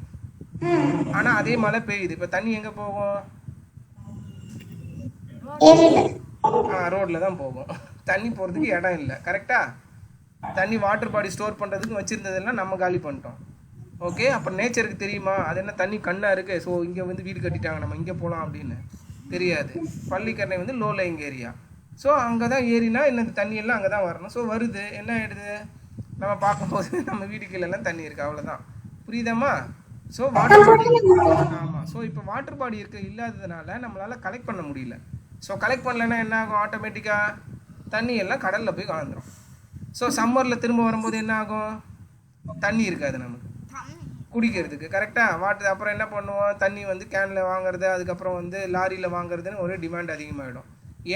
ஆனால் அதே மழை பெய்யுது. இப்போ தண்ணி எங்கே போகும்? ரோட்டில் தான் போகும். தண்ணி போகிறதுக்கு இடம் இல்லை. கரெக்டாக? தண்ணி வாட்டர் பாடி ஸ்டோர் பண்ணுறதுக்கு வச்சுருந்ததெல்லாம் நம்ம காலி பண்ணிட்டோம். ஓகே. அப்போ நேச்சருக்கு தெரியுமா அது என்ன தண்ணி கண்ணாக இருக்குது, ஸோ இங்கே வந்து வீடு கட்டிட்டாங்க, நம்ம இங்கே போகலாம் அப்படின்னு தெரியாது. பள்ளிக்கரணை வந்து லோ லைங் ஏரியா. ஸோ அங்கே தான் ஏரினா என்ன, தண்ணியெல்லாம் அங்கே தான் வரணும். ஸோ வருது, என்ன ஆகிடுது? நம்ம பார்க்கும்போது நம்ம வீட்டுக்குள்ளெல்லாம் தண்ணி இருக்குது. அவ்வளோதான். புரியுதாம்மா? So water body. ஆமாம். ஸோ இப்போ வாட்டர் பாடி இல்லாததுனால நம்மளால் கலெக்ட் பண்ண முடியல. ஸோ கலெக்ட் பண்ணலைன்னா என்ன ஆகும்? ஆட்டோமேட்டிக்காக தண்ணி எல்லாம் கடலில் போய் கலந்துரும். ஸோ சம்மரில் திரும்ப வரும்போது என்ன ஆகும்? தண்ணி இருக்காது, நமக்கு குடிக்கிறதுக்கு. கரெக்டாக வாட்டர் அப்புறம் என்ன பண்ணுவோம், தண்ணி வந்து கேனில் வாங்குறது, அதுக்கப்புறம் வந்து லாரியில் வாங்குறதுன்னு ஒரு டிமாண்ட் அதிகமாகிடும்.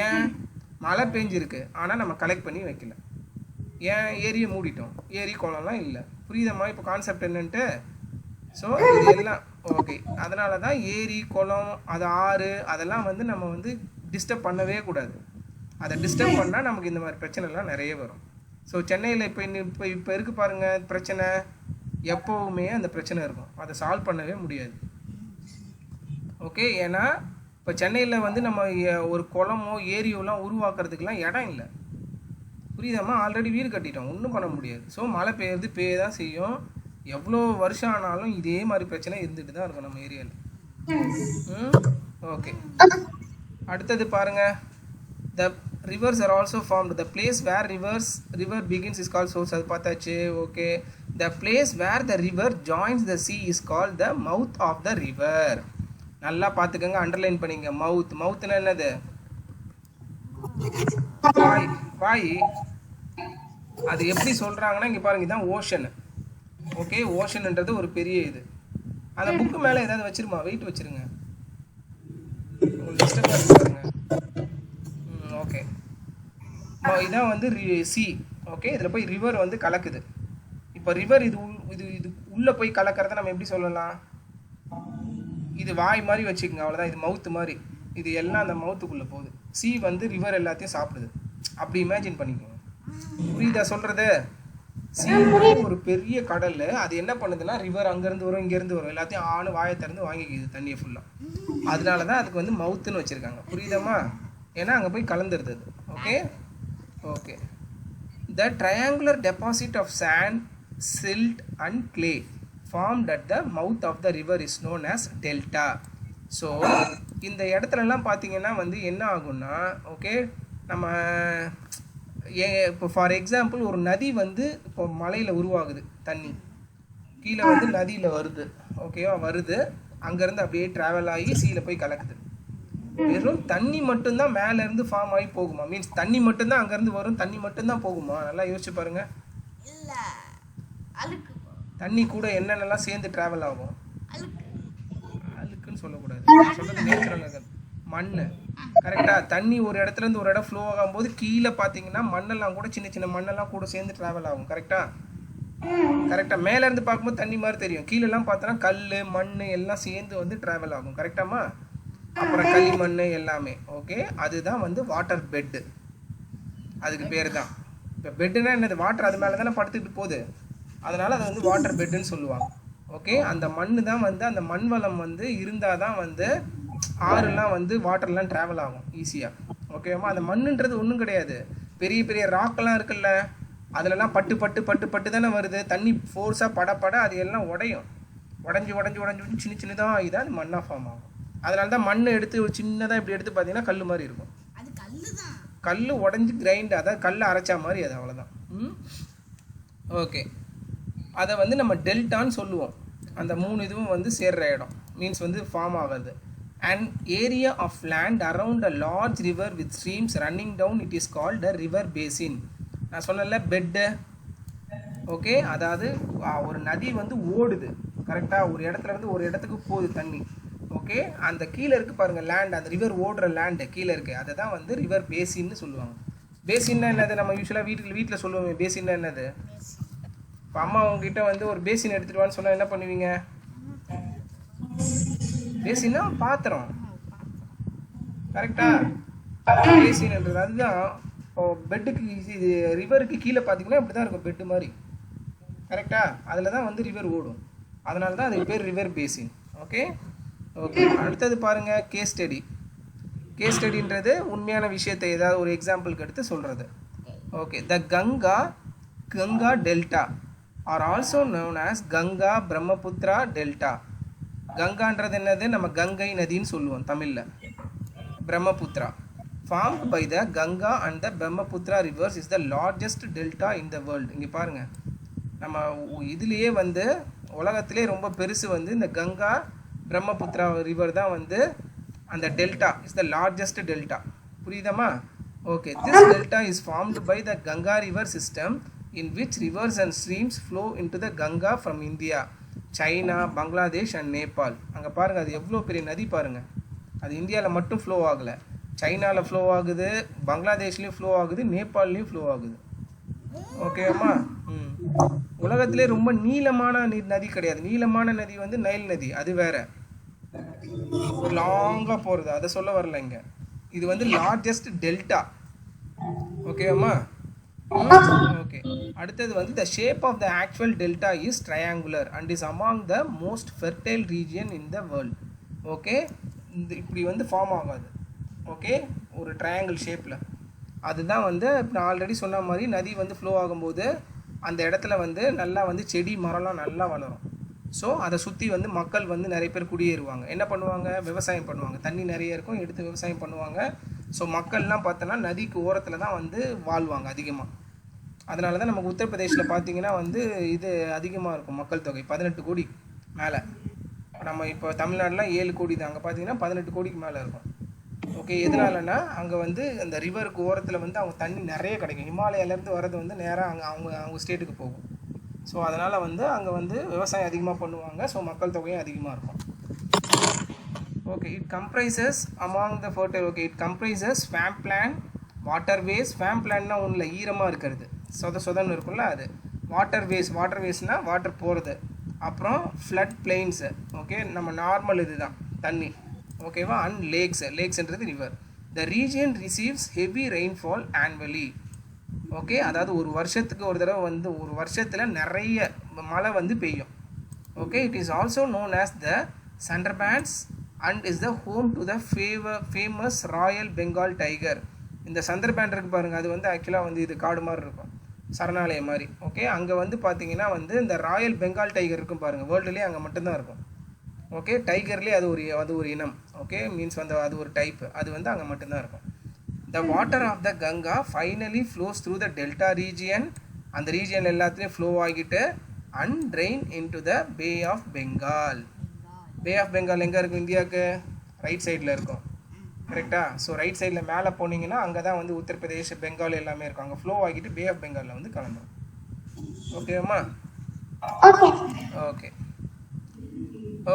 ஏன், மழை பெஞ்சிருக்கு ஆனால் நம்ம கலெக்ட் பண்ணி வைக்கல. ஏன், ஏரியை மூடிட்டோம், ஏரி குளம்லாம் இல்லை. புரியுதம்மா இப்போ கான்செப்ட் என்னன்ட்டு? ஸோ இது எல்லாம் ஓகே. அதனால தான் ஏரி குளம் அது ஆறு அதெல்லாம் வந்து நம்ம வந்து டிஸ்டர்ப் பண்ணவே கூடாது. அதை டிஸ்டர்ப் பண்ணால் நமக்கு இந்த மாதிரி பிரச்சனைலாம் நிறைய வரும். ஸோ சென்னையில் இப்போ இருக்கு பாருங்கள் பிரச்சனை, எப்போவுமே அந்த பிரச்சனை இருக்கும், அதை சால்வ் பண்ணவே முடியாது. ஓகே, ஏன்னா இப்போ சென்னையில் வந்து நம்ம ஒரு குளமோ ஏரியோலாம் உருவாக்குறதுக்கெலாம் இடம் இல்லை. புரியுதாம்மா? ஆல்ரெடி வீடு கட்டிட்டோம், ஒன்றும் பண்ண முடியாது. ஸோ மழை பெய்ய தான் செய்யும். எவ்வளோ வருஷம் ஆனாலும் இதே மாதிரி பிரச்சனை இருந்துட்டு தான் இருக்கும் நம்ம ஏரியாவில். ஓகே, அடுத்தது பாருங்கள். த rivers are also formed. The place where river begins is called source. அது பார்த்தாச்சு. Okay, the place where the river joins the sea is called the mouth of the river. நல்லா பார்த்துக்கங்க, அண்டர்லைன் பண்ணிங்க. மவுத்னா என்னது? வாய். அது எப்படி சொல்கிறாங்கன்னா இங்கே பாருங்க, இதுதான் ஓஷன். ஓகே, ஓஷன்ன்றது ஒரு பெரிய இது. அந்த புக்கு மேலே ஏதாவது வச்சிருமா, வெயிட் வச்சிருங்க, டிஸ்டர்பன்ஸ் பாருங்க. ஓகே, இதான் வந்து சி. ஓகே, இதில் போய் ரிவர் வந்து கலக்குது. இப்போ ரிவர் இது உள்ளே போய் கலக்கிறத நம்ம எப்படி சொல்லலாம்? இது வாய் மாதிரி வச்சுக்கோங்க, அவ்வளோதான். இது மவுத்து மாதிரி, இது எல்லாம் அந்த மவுத்துக்குள்ளே போகுது. சி வந்து ரிவர் எல்லாத்தையும் சாப்பிடுது, அப்படி இமேஜின் பண்ணிக்கோங்க. புரியுதா சொல்கிறது? சி ஒரு பெரிய கடல், அது என்ன பண்ணுதுன்னா ரிவர் அங்கேருந்து வரும் இங்கேருந்து வரும், எல்லாத்தையும் ஆணு வாயை திறந்து வாங்கிக்குது தண்ணியை ஃபுல்லாக. அதனால தான் அதுக்கு வந்து மவுத்துன்னு வச்சுருக்காங்க. புரியுதாம்மா? ஏன்னா அங்கே போய் கலந்துருது. Okay okay. The triangular deposit of sand, silt and clay formed at the mouth of the river is known as delta. So இந்த இடத்துலலாம் பார்த்தீங்கன்னா வந்து என்ன ஆகும்னா, ஓகே, நம்ம இப்போ ஃபார் எக்ஸாம்பிள் ஒரு நதி வந்து இப்போ மலையில் உருவாகுது, தண்ணி கீழே வந்து நதியில் வருது. ஓகேவா? வருது, அங்கேருந்து அப்படியே ட்ராவல் ஆகி சீல போய் கலக்குது. வெறும் தண்ணி மட்டும்தான் மேலேருந்து ஃபார்ம் ஆகி போகுமா? மீன்ஸ் தண்ணி மட்டும்தான் அங்கேருந்து வரும், தண்ணி மட்டும்தான் போகுமா? நல்லா யோசிச்சு பாருங்க. தண்ணி கூட என்னென்னலாம் சேர்ந்து ட்ராவல் ஆகும்? அழுக்குன்னு சொல்லக்கூடாது, சொல்கிறது நேச்சுரல். மண். கரெக்டாக? தண்ணி ஒரு இடத்துலேருந்து ஒரு இடம் ஃப்ளோ ஆகும்போது கீழே பார்த்தீங்கன்னா மண்ணெல்லாம் கூட சின்ன சின்ன மண்ணெல்லாம் கூட சேர்ந்து ட்ராவல் ஆகும். கரெக்டாக? மேலேருந்து பார்க்கும்போது தண்ணி மாதிரி தெரியும், கீழெல்லாம் பார்த்தோன்னா கல் மண் எல்லாம் சேர்ந்து வந்து ட்ராவல் ஆகும். கரெக்டாமா? அப்புறம் களிமண் எல்லாமே. ஓகே, அதுதான் வந்து வாட்டர் பெட்டு, அதுக்கு பேர் தான். இப்போ பெட்டுனா என்னது? வாட்டர் அது மேலே தானே படுத்துக்கிட்டு போகுது, அதனால் அதை வந்து வாட்டர் பெட்டுன்னு சொல்லுவாங்க. ஓகே, அந்த மண் தான் வந்து, அந்த மண் வளம் வந்து இருந்தால் தான் வந்து ஆறுலாம் வந்து வாட்டர்லாம் ட்ராவல் ஆகும் ஈஸியாக. ஓகேவா? அந்த மண்ணுன்றது ஒன்றும் கிடையாது, பெரிய பெரிய ராக்கெல்லாம் இருக்குல்ல, அதிலெல்லாம் பட்டு பட்டு பட்டு பட்டு தானே வருது. தண்ணி ஃபோர்ஸாக பட அது எல்லாம் உடஞ்சி சின்ன சின்னதாக இதாக அது மண்ணாக ஃபார்ம் ஆகும். அதனால தான் மண்ணை எடுத்து ஒரு சின்னதாக இப்படி எடுத்து பார்த்தீங்கன்னா கல் மாதிரி இருக்கும். கல் உடஞ்சி கிரைண்ட், அதாவது கல் அரைச்சா மாதிரி அது, அவ்வளோதான். ஓகே, அதை வந்து நம்ம டெல்டான்னு சொல்லுவோம். அந்த 3 இதுவும் வந்து சேர்ற இடம், மீன்ஸ் வந்து ஃபார்ம் ஆகுது. An area of land around a large river with streams running down, it is called a river basin. நான் சொன்னல பெட்டு. ஓகே, அதாவது ஒரு நதி வந்து ஓடுது, கரெக்டாக? ஒரு இடத்துல இருந்து ஒரு இடத்துக்கு போகுது தண்ணி. ஓகே, அந்த கீழே இருக்குது பாருங்கள் லேண்ட், அந்த ரிவர் ஓடுற லேண்டு கீழே இருக்குது, அதை தான் வந்து ரிவர் பேசின்னு சொல்லுவாங்க. பேசின்னா என்னது? நம்ம யூஸ்வலாக வீட்டில் சொல்லுவோம் பேசின்னா என்னது? இப்போ அம்மா உங்ககிட்ட வந்து ஒரு பேசின் எடுத்துகிட்டு வான்னு சொன்னால் என்ன பண்ணுவீங்க? பேசின்னா பாத்திரம். கரெக்டா? பேசின்ன்றது அதுதான். இப்போ பெட்டுக்கு இது ரிவருக்கு கீழே பார்த்தீங்கன்னா இப்படி தான் இருக்கும், பெட்டு மாதிரி. கரெக்டா? அதில் தான் வந்து ரிவர் ஓடும், அதனால தான் அதுக்கு பேர் ரிவர் பேசின். Okay okay. அடுத்தது பாருங்கள், கேஸ் ஸ்டடி. கேஸ் ஸ்டடின்றது உண்மையான விஷயத்தை ஏதாவது ஒரு எக்ஸாம்பிளுக்கு எடுத்து சொல்கிறது. Okay, the Ganga delta are also known as Ganga Brahmaputra delta. கங்கான்றது என்னது? நம்ம கங்கை நதின்னு சொல்லுவோம் தமிழில். Brahmaputra formed by the Ganga and the Brahmaputra rivers is the largest delta in the world. இங்கே பாருங்கள், நம்ம இதுலேயே வந்து உலகத்திலே ரொம்ப பெருசு வந்து இந்த கங்கா பிரம்மபுத்திரா ரிவர் தான் வந்து அந்த delta is the largest delta. புரியுதாம்மா? Okay, this delta is formed by the Ganga river system in which rivers and streams flow into the Ganga from India. China, Bangladesh and Nepal. அங்கே பாருங்கள் அது எவ்வளோ பெரிய நதி பாருங்கள். அது இந்தியாவில் மட்டும் ஃப்ளோ ஆகலை, சைனாவில் ஃப்ளோ ஆகுது, பங்களாதேஷ்லேயும் ஃப்ளோ ஆகுது, நேபாள்லேயும் ஃப்ளோ ஆகுது. ஓகேம்மா. உலகத்திலே ரொம்ப நீளமான நதி கிடையாது. நீளமான நதி வந்து நைல் நதி, அது வேற, லாங்காக போகிறது, அதை சொல்ல வரல இங்கே. இது வந்து லார்ஜஸ்ட் டெல்டா. ஓகேம்மா. ஓகே, அடுத்தது வந்து the shape of the actual delta is triangular and is among the most fertile region in the world. Okay, இந்த இப்படி வந்து ஃபார்ம் ஆகாது. ஓகே, ஒரு ட்ரையாங்கிள் ஷேப்பில். அதுதான் வந்து நான் ஆல்ரெடி சொன்ன மாதிரி நதி வந்து ஃப்ளோ ஆகும்போது அந்த இடத்துல வந்து நல்லா வந்து செடி மரம்லாம் நல்லா வளரும். ஸோ அதை சுற்றி வந்து மக்கள் வந்து நிறைய பேர் குடியேறுவாங்க. என்ன பண்ணுவாங்க, விவசாயம் பண்ணுவாங்க. தண்ணி நிறைய இருக்கும், எடுத்து விவசாயம் பண்ணுவாங்க. ஸோ மக்கள்லாம் பார்த்தோன்னா நதிக்கு ஓரத்தில் தான் வந்து வாழ்வாங்க அதிகமாக. அதனால தான் நமக்கு உத்தரப்பிரதேசில் பார்த்தீங்கன்னா வந்து இது அதிகமாக இருக்கும் மக்கள் தொகை, 18 கோடி மேலே. நம்ம இப்போ தமிழ்நாடுலாம் 7 கோடி தான், அங்கே பார்த்தீங்கன்னா 18 கோடிக்கு மேலே இருக்கும். ஓகே, எதனாலன்னா அங்கே வந்து அந்த ரிவருக்கு ஓரத்தில் வந்து அவங்க தண்ணி நிறைய கிடைக்கும். ஹிமாலயாவிலேருந்து வர்றது வந்து நேராக அவங்க ஸ்டேட்டுக்கு போகும். ஸோ அதனால் வந்து அங்கே வந்து விவசாயம் அதிகமாக பண்ணுவாங்க. ஸோ மக்கள் தொகையும் அதிகமாக இருக்கும். Okay, it comprises among the fertile. Okay, it comprises swamp land, waterways. Swamp லேண்ட்னா ஒன்றில் ஈரமாக இருக்கிறது, சொதன்னு இருக்கும்ல அது. வாட்டர்வேஸ்னால் வாட்டர் போகிறது. அப்புறம் ஃப்ளட் பிளெயின்ஸு. ஓகே, நம்ம நார்மல் இதுதான் தண்ணி. ஓகேவா. அண்ட் லேக்ஸ்ன்றது river. The region receives heavy rainfall annually. Okay, அதாவது ஒரு வருஷத்துக்கு ஒரு தடவை வந்து ஒரு வருஷத்தில் நிறைய மழை வந்து பெய்யும். Okay, it is also known as the Sundarbans and is the home to the famous royal Bengal tiger. இந்த சந்தர்பேண்ட் இருக்குது பாருங்கள், அது வந்து ஆக்சுவலாக வந்து இது காடு மாதிரி இருக்கும், சரணாலயம் மாதிரி. ஓகே, அங்கே வந்து பார்த்தீங்கன்னா வந்து இந்த ராயல் பெங்கால் டைகர் இருக்கும் பாருங்கள், வேர்ல்டுலேயே அங்கே மட்டும்தான் இருக்கும். ஓகே, டைகர்லேயே அது ஒரு இனம். ஓகே, மீன்ஸ் வந்து அது ஒரு டைப்பு, அது வந்து அங்கே மட்டும்தான் இருக்கும். The water of the Ganga finally flows through the delta region. அந்த ரீஜியன் எல்லாத்துலேயும் ஃப்ளோ ஆகிட்டு and drain into the bay of Bengal. Bay of Bengal எங்கே இருக்கும், இந்தியாவுக்கு ரைட் சைடில் இருக்கும், கரெக்டாக. ஸோ ரைட் சைடில் மேலே போனீங்கன்னா அங்கே தான் வந்து உத்தரப்பிரதேஷ், பெங்கால் எல்லாமே இருக்கும். அங்கே ஃப்ளோ ஆகிட்டு பே ஆஃப் பெங்காலில் வந்து கலந்துடும். ஓகேம்மா. ஓகே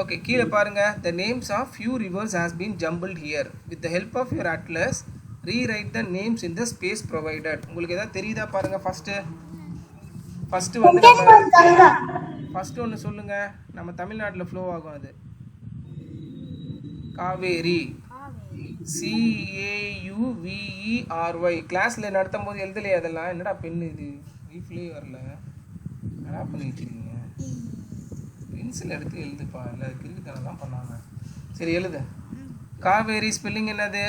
ஓகே, கீழே பாருங்கள். The names of few rivers has been jumbled here. With the help of your atlas rewrite the names in the space provided. உங்களுக்கு எதாவது தெரியுதா பாருங்கள். ஃபஸ்ட்டு வந்து நம்ம ஃபஸ்ட்டு ஒன்று சொல்லுங்கள். நம்ம தமிழ்நாட்டில் ஃப்ளோ ஆகும் அது. காவேரி, CAUVERY. கிளாஸில் நடத்தும் போது எழுதலையே அதெல்லாம். என்னடா பெண்ணு இது, வீட்லேயே வரல, என்ன பண்ணிட்டு இருக்கீங்க? பென்சில் எடுத்து எழுதுப்பா, இல்லை கிறுக்குத்தனம் தான் பண்ணாங்க. சரி எழுது. காவேரி ஸ்பெல்லிங் என்னது,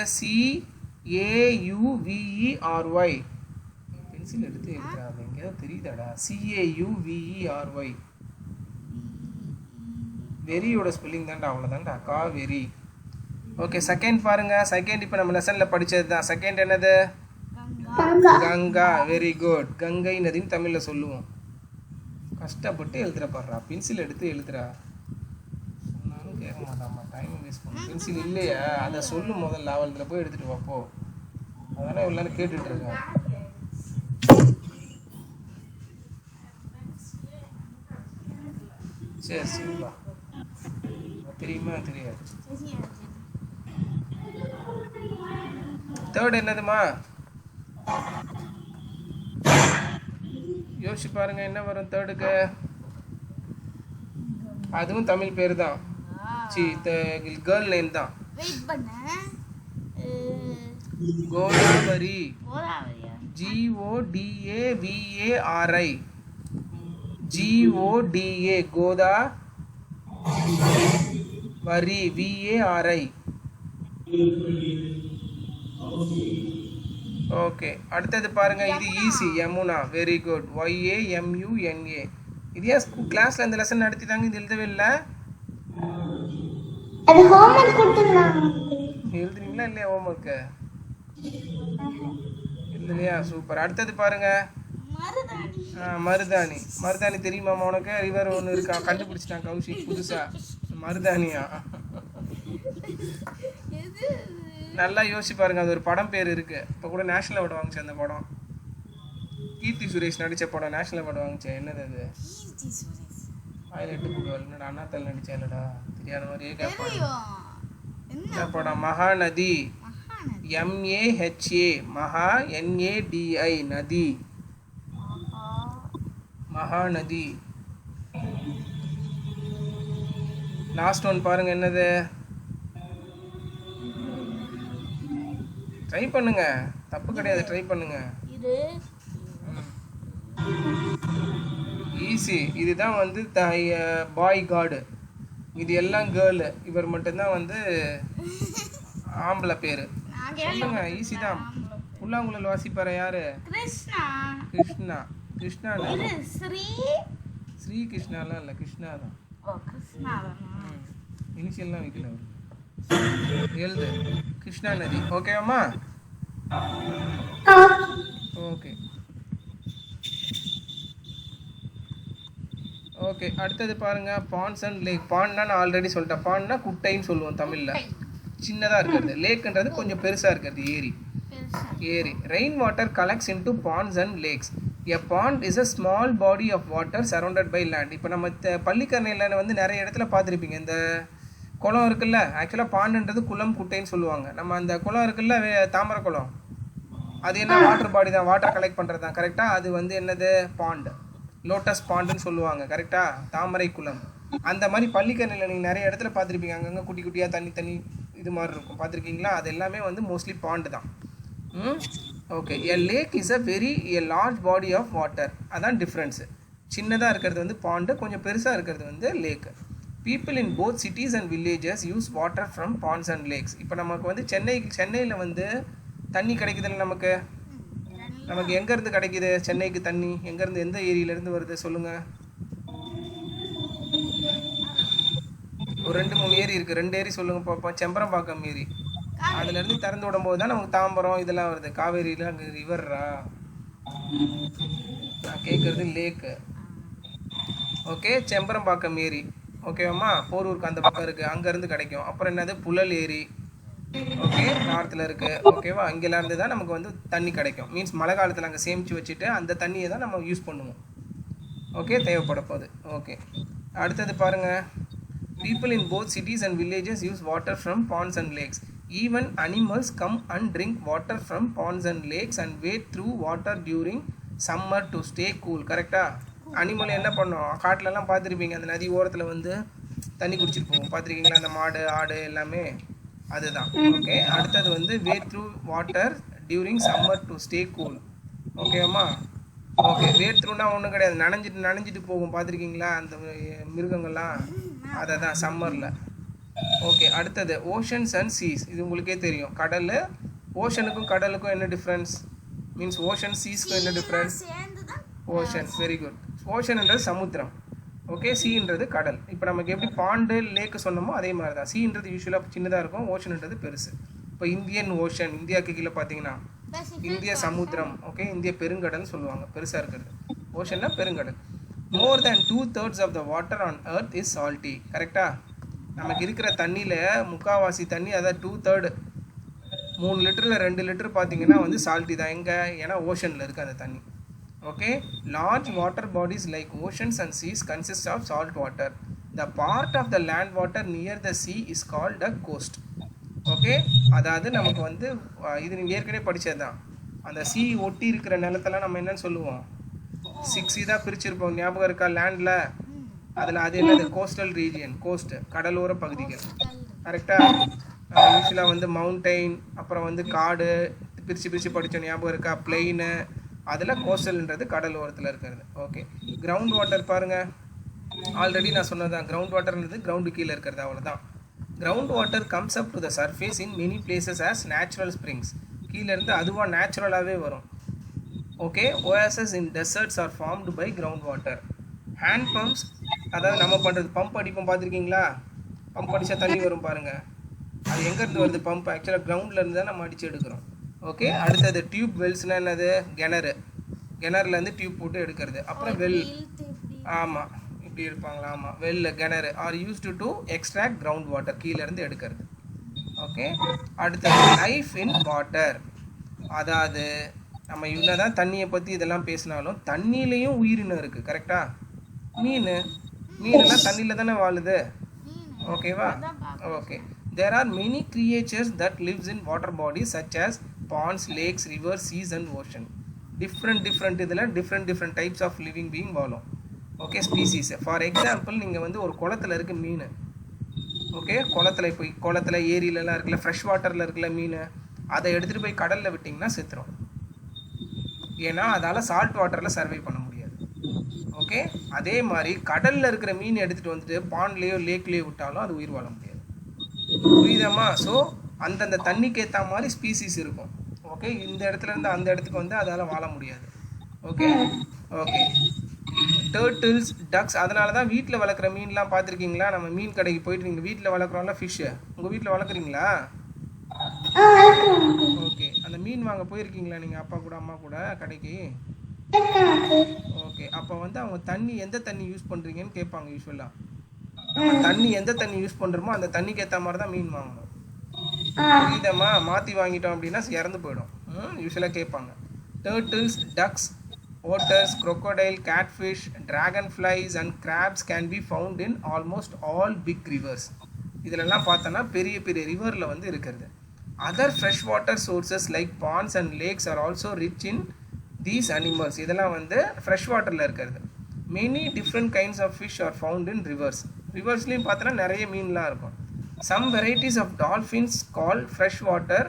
CAUVERY. பென்சில் எடுத்து எழுதுறாங்க, எங்கேயாவது தெரியுதாடா? CAUVERY. வெரியோட ஸ்பெல்லிங் தான்டா, அவ்வளோதான்டா, காவேரி. ஓகே, செகண்ட் பாருங்க. செகண்ட் இப்போ நம்ம லெசனில் படித்தது தான். செகண்ட் என்னது, கங்கா. Very good. கங்கை நதின்னு தமிழில் சொல்லுவோம். கஷ்டப்பட்டு எழுதுறப்பாடுறா, பென்சில் எடுத்து எழுதுறா. சொன்னாலும் கேட்க மாட்டாமா, டைம் வேஸ்ட் பண்ண. பென்சில் இல்லையா, அதை சொல்லு முதல்ல, அவளில் போய் எடுத்துகிட்டு வாப்போ. அதெல்லாம் இவ்வளோ நேரம் கேட்டுட்ருக்கேன். சரி சரிப்பா, தெரியுமா தெரியாது. தேர்ட் என்னதுமா, யோசிச்சு பாருங்க என்ன வரும் தேர்டுக்கு. அதுவும் தமிழ் பேர் தான், கேர்ள் நேம் தான். கோதாவரி. GODAVARI. GODA, கோதா வரி, VARI. ஓகே, அடுத்தது பாருங்க. இது easy, Yamuna. Very good. YAMUNA. இது ஏன் கிளாஸ்ல இந்த லெசன் நடத்திட்டாங்க, இது எழுதவே இல்லை. எழுதுறீங்களா இல்லையா ஹோம்ஒர்க்கு? இல்லையா? சூப்பர். அடுத்தது பாருங்க. மருதாணி. மருதாணி தெரியுமாமா உனக்கு? ரிவர் ஒன்று இருக்கா, கண்டுபிடிச்சிட்டான் கௌஷிக் புதுசா. மருதாணியா? நல்லா யோசிச்சு பாருங்க. அது ஒரு படம் பேர் இருக்கு. இப்போ கூட நேஷனல் அவார்டு வாங்குச்சு அந்த படம். கீர்த்தி சுரேஷ் நடித்த படம் நேஷனல் அவார்டு வாங்குச்சு. என்னது அது? ஹைலைட் போடுவாள் என்னடா அண்ணா தலை நடிச்சாலடா தெரியாத மாதிரியே கேட்பான். தெரியும். என்ன என்ன படம்? மகாநதி. மகாநதி. MAHA மகா NADI நதி. ஆஹா. மகாநதி. லாஸ்ட் ஒன் பாருங்க என்னது? ட்ரை பண்ணுங்க, தப்பு கிடையாது, ட்ரை பண்ணுங்க. இது ஈஸி. இதுதான் வந்து பாய் காடு, இது எல்லாம் கேர்ளு, இவர் மட்டும்தான் வந்து ஆம்பளை பேர். நான் சொல்லுங்க, ஈஸி தான். புல்லாங்குழல் வாசிப்பார யாரு? கிருஷ்ணா. கிருஷ்ணா. கிருஷ்ணா இது ஸ்ரீ. ஸ்ரீ கிருஷ்ணாலாம் இல்லை, கிருஷ்ணா தான். ஓ கிருஷ்ணா தானா? இனிஷியல்லாம் வைக்கல அவர். எழுது கிருஷ்ணா நதி. ஓகேவாம்மா? Okay okay. அடுத்தது பாருங்க, பாண்ட்ஸ் அண்ட் லேக். பாண்ட்னா நான் ஆல்ரெடி சொல்லிட்டேன், பாண்ட்னா குட்டைன்னு சொல்லுவோம் தமிழில், சின்னதாக இருக்கிறது. லேக்குன்றது கொஞ்சம் பெருசாக இருக்கிறது, ஏரி. பெருசா. ஏரி. Rain water collects into ponds and lakes. A pond is a small body of water surrounded by land. இப்போ நம்ம பள்ளிக்கரணையில் வந்து நிறைய இடத்துல பார்த்துருப்பீங்க, இந்த குளம் இருக்குல்ல, ஆக்சுவலாக பாண்டுன்றது குளம் குட்டைன்னு சொல்லுவாங்க. நம்ம அந்த குளம் இருக்குல்ல, தாமரை குளம், அது என்ன வாட்டர் பாடி தான், வாட்டர் கலெக்ட் பண்ணுறது தான், கரெக்டாக. அது வந்து என்னது? பாண்டு. லோட்டஸ் பாண்டுன்னு சொல்லுவாங்க, கரெக்டாக, தாமரை குளம். அந்த மாதிரி பள்ளிக்கரணையில் நீங்கள் நிறைய இடத்துல பார்த்துருப்பீங்க, அங்கங்கே குட்டி குட்டியாக தண்ணி தண்ணி இது மாதிரி இருக்கும், பார்த்துருக்கீங்களா? அது எல்லாமே வந்து மோஸ்ட்லி பாண்டு தான். Okay. A lake is a large body of water. அதான் டிஃப்ரென்ஸு. சின்னதாக இருக்கிறது வந்து பாண்டு, கொஞ்சம் பெருசாக இருக்கிறது வந்து lake. People in both cities and villages use water from ponds and lakes. இப்போ நமக்கு வந்து சென்னையில் வந்து தண்ணி கிடைக்குதுல்ல, நமக்கு எங்கேருந்து கிடைக்குது சென்னைக்கு தண்ணி? எங்கேருந்து, எந்த ஏரியிலேருந்து வருது சொல்லுங்கள்? ஒரு 2-3 ஏரி இருக்குது, 2 ஏரி சொல்லுங்கள் பார்ப்போம். செம்பரம்பாக்கம் ஏரி, அதுலேருந்து திறந்து விடும்போது தான் நமக்கு தாம்பரம் இதெல்லாம் வருது. காவேரியில் அங்கே ரிவர்ரா? நான் கேட்குறது லேக்கு. ஓகே, செம்பரம்பாக்கம் ஏரி. ஓகேவாம்மா? போரூருக்கு அந்த பக்கம் இருக்குது, அங்கேருந்து கிடைக்கும். அப்புறம் என்னது? புழல் ஏரி. ஓகே, நார்த்தில் இருக்குது. ஓகேவா? அங்கேருந்து தான் நமக்கு வந்து தண்ணி கிடைக்கும். மீன்ஸ் மழை காலத்தில் அங்கே சேமித்து வச்சுட்டு அந்த தண்ணியை தான் நம்ம யூஸ் பண்ணுவோம். ஓகே, தேவைப்பட போகுது. ஓகே, அடுத்தது பாருங்கள். People in both cities and villages use water from ponds and lakes. Even animals come and drink water from ponds and lakes and wade through water during summer to stay cool. கரெக்டா? Animal என்ன பண்ணோம்? காட்டிலலாம் பார்த்துருப்பீங்க, அந்த நதி ஓரத்தில் வந்து தண்ணி குடிச்சிட்டு போகும், பார்த்துருக்கீங்களா? அந்த மாடு ஆடு எல்லாமே அதுதான். ஓகே, அடுத்தது வந்து wade through water during summer to stay cool. ஓகேம்மா? ஓகே, wade throughனா ஒன்றும் கிடையாது, நனைஞ்சிட்டு போகும், பார்த்துருக்கீங்களா அந்த மிருகங்கள்லாம்? அதை தான் சம்மரில். ஓகே, அடுத்தது ஓஷன்ஸ் அண்ட் சீஸ். இது உங்களுக்கே தெரியும், கடல். ஓஷனுக்கும் கடலுக்கும் என்ன டிஃப்ரென்ஸ்? மீன்ஸ் ஓஷன் சீஸ்க்கும் என்ன டிஃப்ரென்ஸ்? ஓஷன். Very good. ஓஷன்ன்றது சமுத்திரம். ஓகே, சீன்றது கடல். இப்போ நமக்கு எப்படி பாண்டு லேக்கு சொன்னோமோ அதே மாதிரி தான். சீன்றது யூஸ்வலாக சின்னதாக இருக்கும், ஓஷன்ன்றது பெருசு. இப்போ இந்தியன் ஓஷன், இந்தியாவுக்கு கீழே பார்த்தீங்கன்னா இந்திய சமுத்திரம். ஓகே, இந்திய பெருங்கடல்னு சொல்லுவாங்க, பெருசாக இருக்கிறது. ஓஷன்னா பெருங்கடல். More than 2/3 of the water on earth is salty. கரெக்டா? நமக்கு இருக்கிற தண்ணியில் முக்கால்வாசி தண்ணி, அதாவது 2/3, 3 லிட்டரில் 2 லிட்டர் பார்த்தீங்கன்னா வந்து சால்ட்டி தான். எங்கே? ஏன்னா ஓஷனில் இருக்குது அந்த தண்ணி. Okay, large water bodies like oceans and seas consist of salt water. The part of the land water near the sea is called a coast. Okay, அதாவது நமக்கு வந்து இது நீங்கள் ஏற்கனவே படித்தது தான். அந்த sea ஒட்டி இருக்கிற நிலத்தெல்லாம் நம்ம என்னன்னு சொல்லுவோம்? 6 இதாக பிரிச்சிருப்போம், ஞாபகம் இருக்கா? லேண்டில் அதில் அது என்னது? கோஸ்டல் ரீஜியன், கோஸ்ட், கடலோர பகுதிகள். கரெக்டாக? யூஸ்வலாக வந்து மவுண்டெயின், அப்புறம் வந்து காடு பிரித்து படித்தோம், ஞாபகம் இருக்கா? பிளெயின், அதில் கோஸ்டல்ன்றது கடல் ஓரத்தில் இருக்கிறது. ஓகே, கிரவுண்ட் வாட்டர் பாருங்கள், ஆல்ரெடி நான் சொன்னது தான். கிரவுண்ட் வாட்டர்ன்றது கிரவுண்டு கீழே இருக்கிறது, அவ்வளோதான். Ground water comes up to the surface in many places as natural springs. கீழேருந்து அதுவாக நேச்சுரலாகவே வரும். Okay, oases in deserts are formed by groundwater. Hand pumps, அதாவது நம்ம பண்ணுறது பம்ப் அடிப்போம், பார்த்துருக்கீங்களா? பம்ப் அடித்தா தண்ணி வரும் பாருங்கள், அது எங்கேருந்து வருது? பம்ப் ஆக்சுவலாக கிரவுண்ட்லேருந்து தான் நம்ம அடித்து எடுக்கிறோம். ஓகே, அடுத்தது டியூப் வெல்ஸ்னால் என்னது? கிணறுலேருந்து டியூப் போட்டு எடுக்கிறது. அப்புறம் வெல், ஆமாம், இப்படி எடுப்பாங்களா? ஆமாம், வெல், கிணறு R used to extract ground water, கீழேருந்து எடுக்கிறது. ஓகே, அடுத்தது லைஃப் இன் வாட்டர். அதாவது நம்ம இவ்வளோ தான் தண்ணியை பற்றி இதெல்லாம் பேசினாலும் தண்ணியிலையும் உயிரினம் இருக்குது. கரெக்டாக? மீனெல்லாம் தண்ணியில் தானே வாழுது. மீன் ஓகேவா? அதான் பார்க்கணும். Okay. There are many creatures that lives in water bodies such as ponds, lakes, rivers, seas and ocean. Different இதில் different types of living being வாழும். Okay, species. ஃபார் எக்ஸாம்பிள் நீங்கள் வந்து ஒரு குளத்துல இருக்க மீன், ஓகே, குளத்துல ஏரியிலலாம் இருக்குல்ல, ஃப்ரெஷ் வாட்டரில் இருக்குல்ல மீன், அதை எடுத்துகிட்டு போய் கடலில் விட்டிங்கன்னா செத்துரும். ஏன்னா அதால் சால்ட் வாட்டரில் சர்வை பண்ண முடியாது. ஓகே, அதே மாதிரி கடலில் இருக்கிற மீன் எடுத்துகிட்டு வந்துட்டு பாண்ட்லேயோ லேக்லேயோ விட்டாலும் அது உயிர் வாழ முடியாது. புரியுதாம்மா? ஸோ அந்தந்த தண்ணிக்கு ஏற்ற மாதிரி ஸ்பீசிஸ் இருக்கும். ஓகே, இந்த இடத்துல இருந்து அந்த இடத்துக்கு வந்து அதால் வாழ முடியாது. Okay okay. டர்ட்டில்ஸ், டக்ஸ், அதனால தான் வீட்டில் வளர்க்குற மீன்லாம் பார்த்துருக்கீங்களா? நம்ம மீன் கடைக்கு போயிட்டு நீங்கள் வீட்டில் வளர்க்குறோம்ல ஃபிஷ்ஷு, உங்கள் வீட்டில் வளர்க்குறீங்களா? ஓகே, அந்த மீன் வாங்க போயிருக்கீங்களா நீங்கள் அப்பா கூட அம்மா கூட கடைக்கு? ஓகே, அப்போ வந்து அவங்க தண்ணி எந்த தண்ணி யூஸ் பண்ணுறீங்கன்னு கேட்பாங்க. யூஸ்வலாக தண்ணி எந்த தண்ணி யூஸ் பண்ணுறோமோ அந்த தண்ணிக்கு ஏற்ற மாதிரி தான் மீன் வாங்கணும். புரியுதம்மா? மாற்றி வாங்கிட்டோம் அப்படின்னா இறந்து போயிடும். யூஸ்வலாக கேட்பாங்க. Turtles, ducks, otters, crocodile, catfish, dragonflies and crabs can be found in almost all big rivers. இதெல்லாம் பார்த்தோன்னா பெரிய பெரிய ரிவரில் வந்து இருக்கிறது. Other freshwater sources like ponds and lakes are also rich in these animals. இதெல்லாம் வந்து ஃப்ரெஷ் வாட்டரில் இருக்கிறது. Many different kinds of fish are found in rivers. ரிவர்ஸ்லேயும் பார்த்தோன்னா நிறைய மீன்லாம் இருக்கும். Some varieties of dolphins called freshwater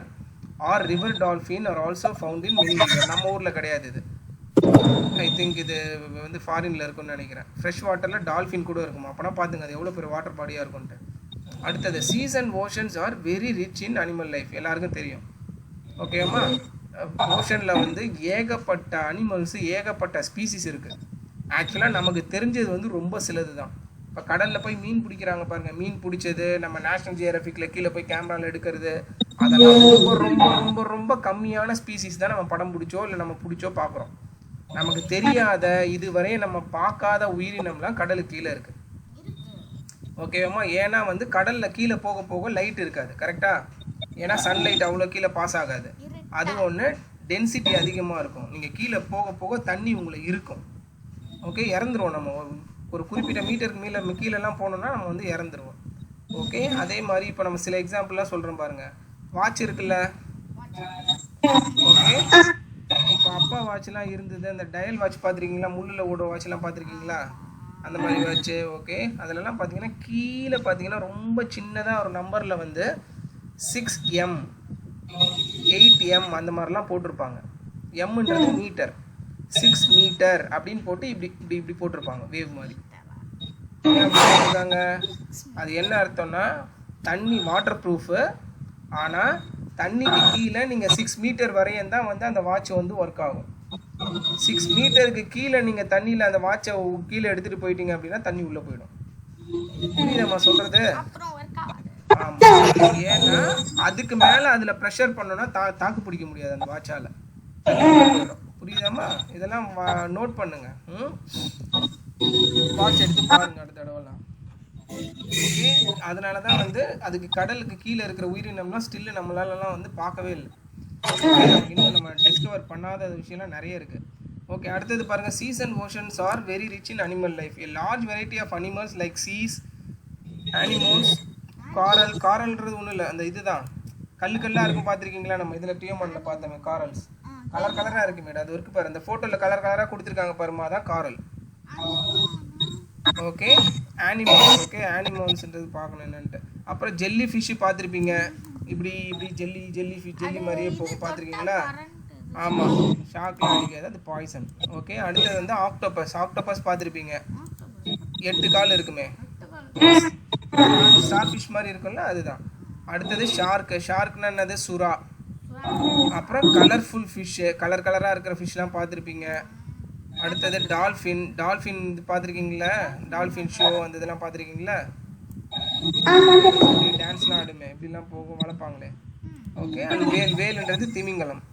or river dolphin are also found in many rivers. நம்ம ஊரில் கிடையாது இது. ஐ திங்க் இது வந்து ஃபாரினில் இருக்குன்னு நினைக்கிறேன். ஃப்ரெஷ் வாட்டரில் டால்ஃபின் கூட இருக்குமா? அப்போனா பார்த்துங்க அது எவ்வளோ பெரிய வாட்டர் பாடியாக இருக்கும்ன்ட்டு. அடுத்தது, seas and oceans are very rich in animal life. எல்லாருக்கும் தெரியும். ஓகேம்மா? ஓஷனில் வந்து ஏகப்பட்ட அனிமல்ஸு, ஏகப்பட்ட ஸ்பீசிஸ் இருக்குது. ஆக்சுவலாக நமக்கு தெரிஞ்சது வந்து ரொம்ப சிலது தான். இப்போ கடலில் போய் மீன் பிடிக்கிறாங்க பாருங்கள், மீன் பிடிச்சது நம்ம நேஷ்னல் ஜியோகிராஃபிக்கில் கீழே போய் கேமராவில் எடுக்கிறது, அதெல்லாம் ரொம்ப ரொம்ப ரொம்ப ரொம்ப கம்மியான ஸ்பீசிஸ் தான் நம்ம படம் பிடிச்சோ இல்லை நம்ம பிடிச்சோ பார்க்குறோம். நமக்கு தெரியாத, இதுவரை நம்ம பார்க்காத உயிரினம்லாம் கடலுக்கு கீழே இருக்கு. ஓகேவாம்மா? ஏன்னா வந்து கடலில் கீழே போக போக லைட் இருக்காது. கரெக்டாக? ஏன்னா சன்லைட் அவ்வளோ கீழே பாஸ் ஆகாது. அது ஒன்று, டென்சிட்டி அதிகமாக இருக்கும். நீங்கள் கீழே போக போக தண்ணி உங்களை இருக்கும். ஓகே, இறந்துருவோம் நம்ம. ஒரு குறிப்பிட்ட மீட்டருக்கு கீழெல்லாம் போனோம்னா நம்ம வந்து இறந்துருவோம். ஓகே, அதே மாதிரி இப்போ நம்ம சில எக்ஸாம்பிள்லாம் சொல்கிறோம் பாருங்கள். வாட்ச் இருக்குல்ல, ஓகே, இப்போ அப்பா வாட்ச்லாம் இருந்தது. அந்த டயல் வாட்ச் பார்த்துருக்கீங்களா? முள்ளில் ஓடுற வாட்ச்லாம் பார்த்துருக்கீங்களா? அந்த மாதிரி வாட்ச்சு. ஓகே, அதிலலாம் பார்த்தீங்கன்னா கீழே பார்த்தீங்கன்னா ரொம்ப சின்னதாக ஒரு நம்பரில் வந்து 6M 8M அந்த மாதிரிலாம் போட்டிருப்பாங்க. எம்ன்றது மீட்டர், 6 மீட்டர் அப்படின்னு போட்டு இப்படி இப்படி இப்படி போட்டிருப்பாங்க, வேவ் மாதிரி. ஏன் அப்படி போட்டிருக்காங்க? அது என்ன அர்த்தம்னா, தண்ணி வாட்டர் ப்ரூஃபு, ஆனால் தண்ணிக்கு கீழே நீங்கள் 6 மீட்டர் வரையும் தான் வந்து அந்த வாட்ச் வந்து ஒர்க் ஆகும். 6 மீட்டருக்கு கீழே நீங்கள் தண்ணியில் அந்த வாட்சை கீழே எடுத்துகிட்டு போயிட்டீங்க அப்படின்னா தண்ணி உள்ளே போயிடும். நம்ம சொல்கிறது? ஆமாம். ஏன்னா அதுக்கு மேலே அதில் ப்ரெஷர் பண்ணோன்னா தாக்கு பிடிக்க முடியாது அந்த வாட்சால். புரியுதாம்மா? இதெல்லாம் நோட் பண்ணுங்க. வாட்ச் எடுத்து பாருங்க அடுத்த தடவைலாம். ஓகே, அதனால தான் வந்து அதுக்கு கடலுக்கு கீழே இருக்கிற உயிரினம்லாம் ஸ்டில்லு நம்மளாலலாம் வந்து பார்க்கவே இல்லை. இன்னும் நம்ம டிஸ்கவர் பண்ணாத விஷயம்லாம் நிறைய இருக்குது. ஓகே, அடுத்தது பாருங்கள். Seas and oceans are very rich in animal life. A large variety of animals like seas, animals, காரல்ன்றது ஒன்றும் இல்லை, அந்த இதுதான் கல்லாக இருக்கும் பார்த்துருக்கீங்களா? நம்ம இதில் டியோமனில் பார்த்தோமே காரல்ஸ், கலர் கலராக இருக்கு மேடம். அது இருக்கு பாரு, அந்த ஃபோட்டோவில் கலர் கலராக கொடுத்துருக்காங்க பாருமா, அதான் காரல். Okay, animals. ஓகே, ஆனிமல்ஸ்ன்றது பார்க்கணும் என்னன்ட்டு. அப்புறம் ஜெல்லி ஃபிஷ்ஷு பார்த்துருப்பீங்க, இப்படி இப்படி ஜெல்லி ஃபிஷ் ஜெல்லி மாதிரியே போக பார்த்துருக்கீங்களா? ஆமாம், ஷாக்லாம் அடிக்காது, அது பாய்சன். ஓகே, அடுத்தது வந்து ஆக்டோபஸ் பார்த்துருப்பீங்க, 8 கால் இருக்குமே, ஸ்டார் ஃபிஷ் மாதிரி இருக்கும்ல, அதுதான். அடுத்தது ஷார்க்னா என்னது? சுறா. அப்புறம் கலர்ஃபுல் ஃபிஷ்ஷு, கலராக இருக்கிற ஃபிஷ்லாம் பார்த்துருப்பீங்க. அடுத்தது டால்ஃபின் பார்த்துருக்கீங்களா? டால்ஃபின் ஷோ அந்த இதெல்லாம் பார்த்துருக்கீங்களா? டான்ஸ்லாம் ஆடுமே, இப்படிலாம் போகும், வளர்ப்பாங்களே. ஓகே, அண்ட் வேல்ன்றது திமிங்கலம்.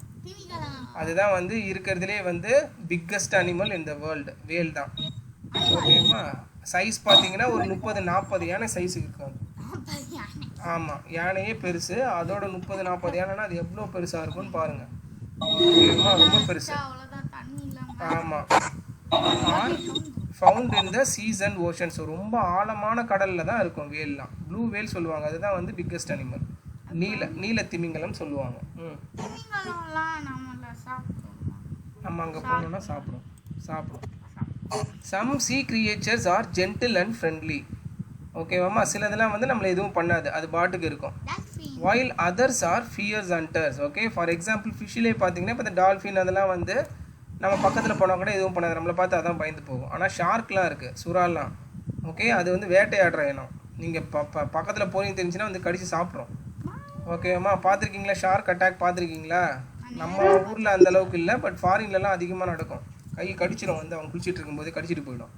அதுதான் வந்து இருக்கிறதுலே வந்து biggest animal in the world, whale தான். ஓகேம்மா? சைஸ் பார்த்தீங்கன்னா ஒரு 30-40 யானை சைஸ் இருக்கும். ஆமாம், யானையே பெருசு, அதோட 30-40 யானைனா அது எவ்வளோ பெருசாக இருக்கும்னு பாருங்கள். ஓகேம்மா, ரொம்ப பெருசு. ஆமாம். Found in the seas and ocean. So ரொம்ப ஆழமான கடலில் தான் இருக்கும் வேல்லாம். ப்ளூ வேல் சொல்லுவாங்க, அதுதான் வந்து பிக்கஸ்ட் அனிமல். நீல திமிங்கலம் சொல்லுவாங்க. திமிங்கலம்லாம் நம்மள சாப்பிடுவோம். நம்ம அங்கே போனோம்னா சாப்பிடும். Some sea creatures are gentle and friendly. ஓகேவாம்மா, சிலதெல்லாம் வந்து நம்மளை எதுவும் பண்ணாது, அது பாட்டுக்கு இருக்கும். Dolphin. while others are fierce hunters. Okay, for example ஃபிஷ்ஷிலே பார்த்தீங்கன்னா இப்போ இந்த டால்ஃபின் அதெல்லாம் வந்து நம்ம பக்கத்தில் போனால் கூட எதுவும் பண்ணாது, நம்மளை பார்த்து அதான் பயந்து போகும். ஆனால் ஷார்க்லாம் இருக்குது, சுறாலாம். ஓகே, அது வந்து வேட்டையாடுற இனம். நீங்கள் பக்கத்தில் போனீங்க தெரிஞ்சுன்னா வந்து கடிச்சு சாப்பிட்றோம். ஓகேம்மா, பார்த்துருக்கீங்களா ஷார்க் அட்டாக் பார்த்துருக்கீங்களா? நம்ம ஊரில் அந்த அளவுக்கு இல்லை, பட் ஃபாரின்லலாம் அதிகமாக நடக்கும். கை கடிச்சிடும், வந்து அவங்க குளிச்சுட்டு இருக்கும்போது கடிச்சிட்டு போயிடும்.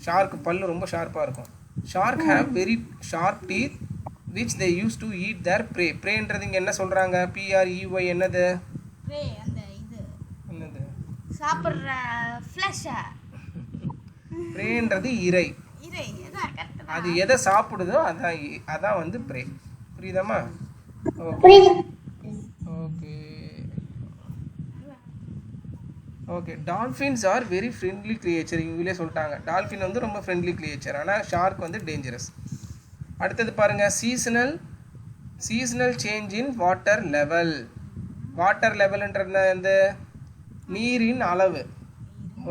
ஷார்க்கு பல்லு ரொம்ப ஷார்ப்பாக இருக்கும். Shark have very sharp teeth which they used to eat their prey. preyன்றது இங்கே என்ன சொல்கிறாங்க? PREY என்னது? prey அந்த இது என்னது? சாப்பிடுற ஃப்ளஷ். preyன்றது இரை. அதான் கரெக்ட். அது எதை சாப்பிடுதோ அதான் வந்து prey. புரியுதாம்மா? Okay okay. Dolphins are very friendly creature. இவங்களே சொல்லிட்டாங்க, டால்ஃபின் வந்து ரொம்ப ஃப்ரெண்ட்லி கிரியேச்சர். ஆனால் ஷார்க் வந்து டேஞ்சரஸ். அடுத்தது பாருங்கள், seasonal change in water level. Water லெவல்ன்றது இந்த நீரின் அளவு.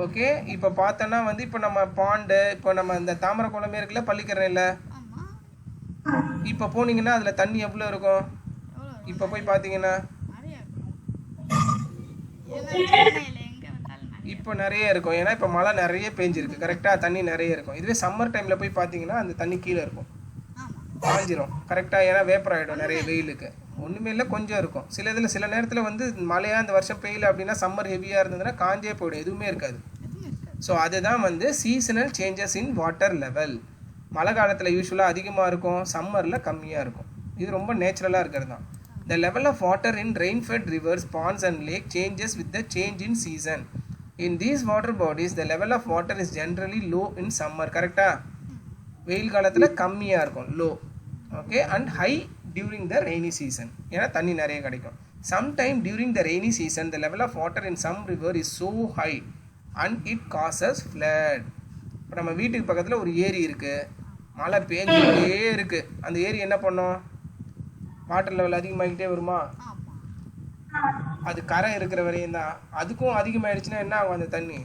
ஓகே, இப்போ பார்த்தோன்னா வந்து இப்போ நம்ம பாண்டு, இப்போ நம்ம இந்த தாமரை குளமே இருக்குல்ல பள்ளிக்கரையில், இப்போ போனீங்கன்னா அதில் தண்ணி எவ்வளோ இருக்கும்? இப்போ போய் பார்த்தீங்கன்னா இப்போ நிறைய இருக்கும். ஏன்னா இப்போ மழை நிறைய பெஞ்சிருக்கு, கரெக்டாக தண்ணி நிறைய இருக்கும். இதுவே சம்மர் டைமில் போய் பார்த்தீங்கன்னா அந்த தண்ணி கீழே இருக்கும், காஞ்சிரும் கரெக்டாக. ஏன்னா வேப்பர் ஆகிடும் நிறைய வெயிலுக்கு. ஒன்றுமே இல்லை, கொஞ்சம் இருக்கும். சில நேரத்தில் வந்து மழையாக இந்த வருஷம் பெய்யல அப்படின்னா சம்மர் ஹெவியாக இருந்ததுன்னா காஞ்சே போய்டும், எதுவுமே இருக்காது. ஸோ அதுதான் வந்து seasonal changes in water level. மழை காலத்தில் யூஸ்வலாக அதிகமாக இருக்கும், சம்மரில் கம்மியாக இருக்கும். இது ரொம்ப நேச்சுரலாக இருக்கிறது தான். The level of water in rainfed rivers, ponds and lake changes with the change in season. In these water bodies the level of water is generally low in summer. கரெக்டாக, வெயில் காலத்தில் கம்மியாக இருக்கும், low. Okay, and high during the rainy season, ஏன்னா தண்ணி நிறைய கிடைக்கும். Sometime during the rainy season the level of water in some river is so high and it causes flood. இப்போ நம்ம வீட்டுக்கு பக்கத்தில் ஒரு ஏரி இருக்குது, மழை பேஞ்சிக்கிட்டே இருக்குது. அந்த ஏரி என்ன பண்ணோம்? வாட்டர் லெவல் அதிகமாகிக்கிட்டே வருமா? அது கரை இருக்கிற வரையும் தான். அதுக்கும் அதிகமாகிடுச்சுன்னா என்ன ஆகும்? அந்த தண்ணி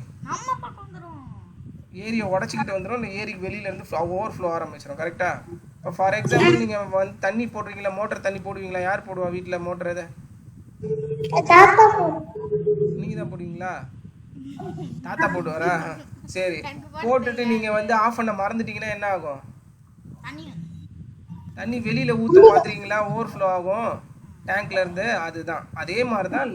ஏரியை உடச்சிக்கிட்டு வந்துடும், இல்லை ஏரிக்கு வெளியிலேருந்து ஓவர் ஃப்ளோ ஆரம்பிச்சிடும். கரெக்டாக? இப்போ ஃபார் எக்ஸாம்பிள் நீங்கள் வந்து தண்ணி போடுறீங்களா, மோட்டர் தண்ணி போடுவீங்களா? யார் போடுவா வீட்டில் மோட்டர்? எதை நீங்கள் தான் போடுவீங்களா? தாத்தா போடுவாரா? சரி, போட்டுட்டு நீங்கள் வந்து ஆஃப் பண்ண மறந்துட்டீங்கன்னா என்ன ஆகும்? தண்ணி வெளியில் ஊற்ற பார்த்துருக்கீங்களா? ஓவர் ஃப்ளோ ஆகும் டேங்க்லேருந்து. அதுதான் அதே மாதிரி தான்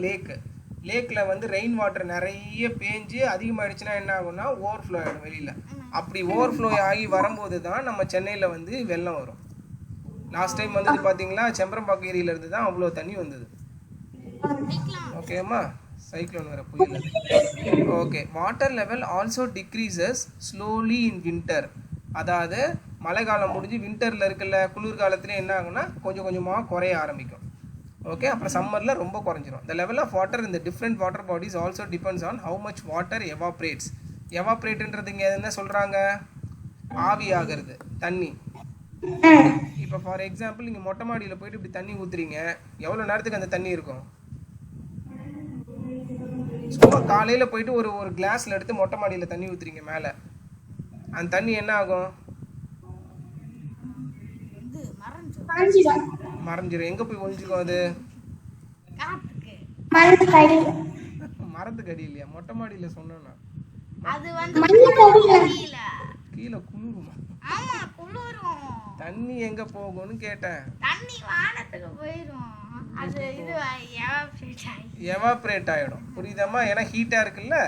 லேக்கில் வந்து ரெயின் வாட்டர் நிறைய பேஞ்சு அதிகமாகிடுச்சுன்னா என்ன ஆகும்னா ஓவர் ஃப்ளோ ஆகிடும் வெளியில். அப்படி ஓவர் ஃப்ளோ ஆகி வரும்போது தான் நம்ம சென்னையில் வந்து வெள்ளம் வரும். லாஸ்ட் டைம் வந்தது பார்த்தீங்களா, செம்பரம்பாக்கம் ஏரியிலேருந்து தான் அவ்வளோ தண்ணி வந்தது. ஓகேம்மா, சைக்ளோன் வர புயல். Okay, water level also decreases slowly இன் வின்டர். அதாவது மழை காலம் முடிஞ்சு வின்டரில் இருக்குல்ல, குளிர்காலத்துலேயே என்ன ஆகும்னா கொஞ்சம் கொஞ்சமாக குறைய ஆரம்பிக்கும். ஓகே, அப்புறம் சம்மரில் ரொம்ப குறைஞ்சிரும். த லெவல் ஆஃப் வாட்டர் இந்த different water bodies also depends on how much water evaporates. எவாப்ரேட்ன்றது இங்கே என்ன சொல்கிறாங்க? ஆவி ஆகிறது தண்ணி. இப்போ ஃபார் எக்ஸாம்பிள் நீங்கள் மொட்டை மாடியில் போயிட்டு இப்படி தண்ணி ஊற்றுறீங்க, எவ்வளோ நேரத்துக்கு அந்த தண்ணி இருக்கும்? சும்மா காலையில் போயிட்டு ஒரு கிளாஸில் எடுத்து மொட்டை மாடியில் தண்ணி ஊற்றுறீங்க மேலே, அந்த தண்ணி என்ன ஆகும்? மறைஞ்சிரும். எங்கே போய் ஒழிஞ்சுக்கும் அது? மரத்துக்கு அடி இல்லையா? மொட்டை மாடியில் சொன்னா கீழே குளிருமா? தண்ணி எங்க போகும்னு கேட்டேன். எவாப்ரேட் ஆகிடும். புரியுதாம்மா? ஏன்னா ஹீட்டாக இருக்குல்ல,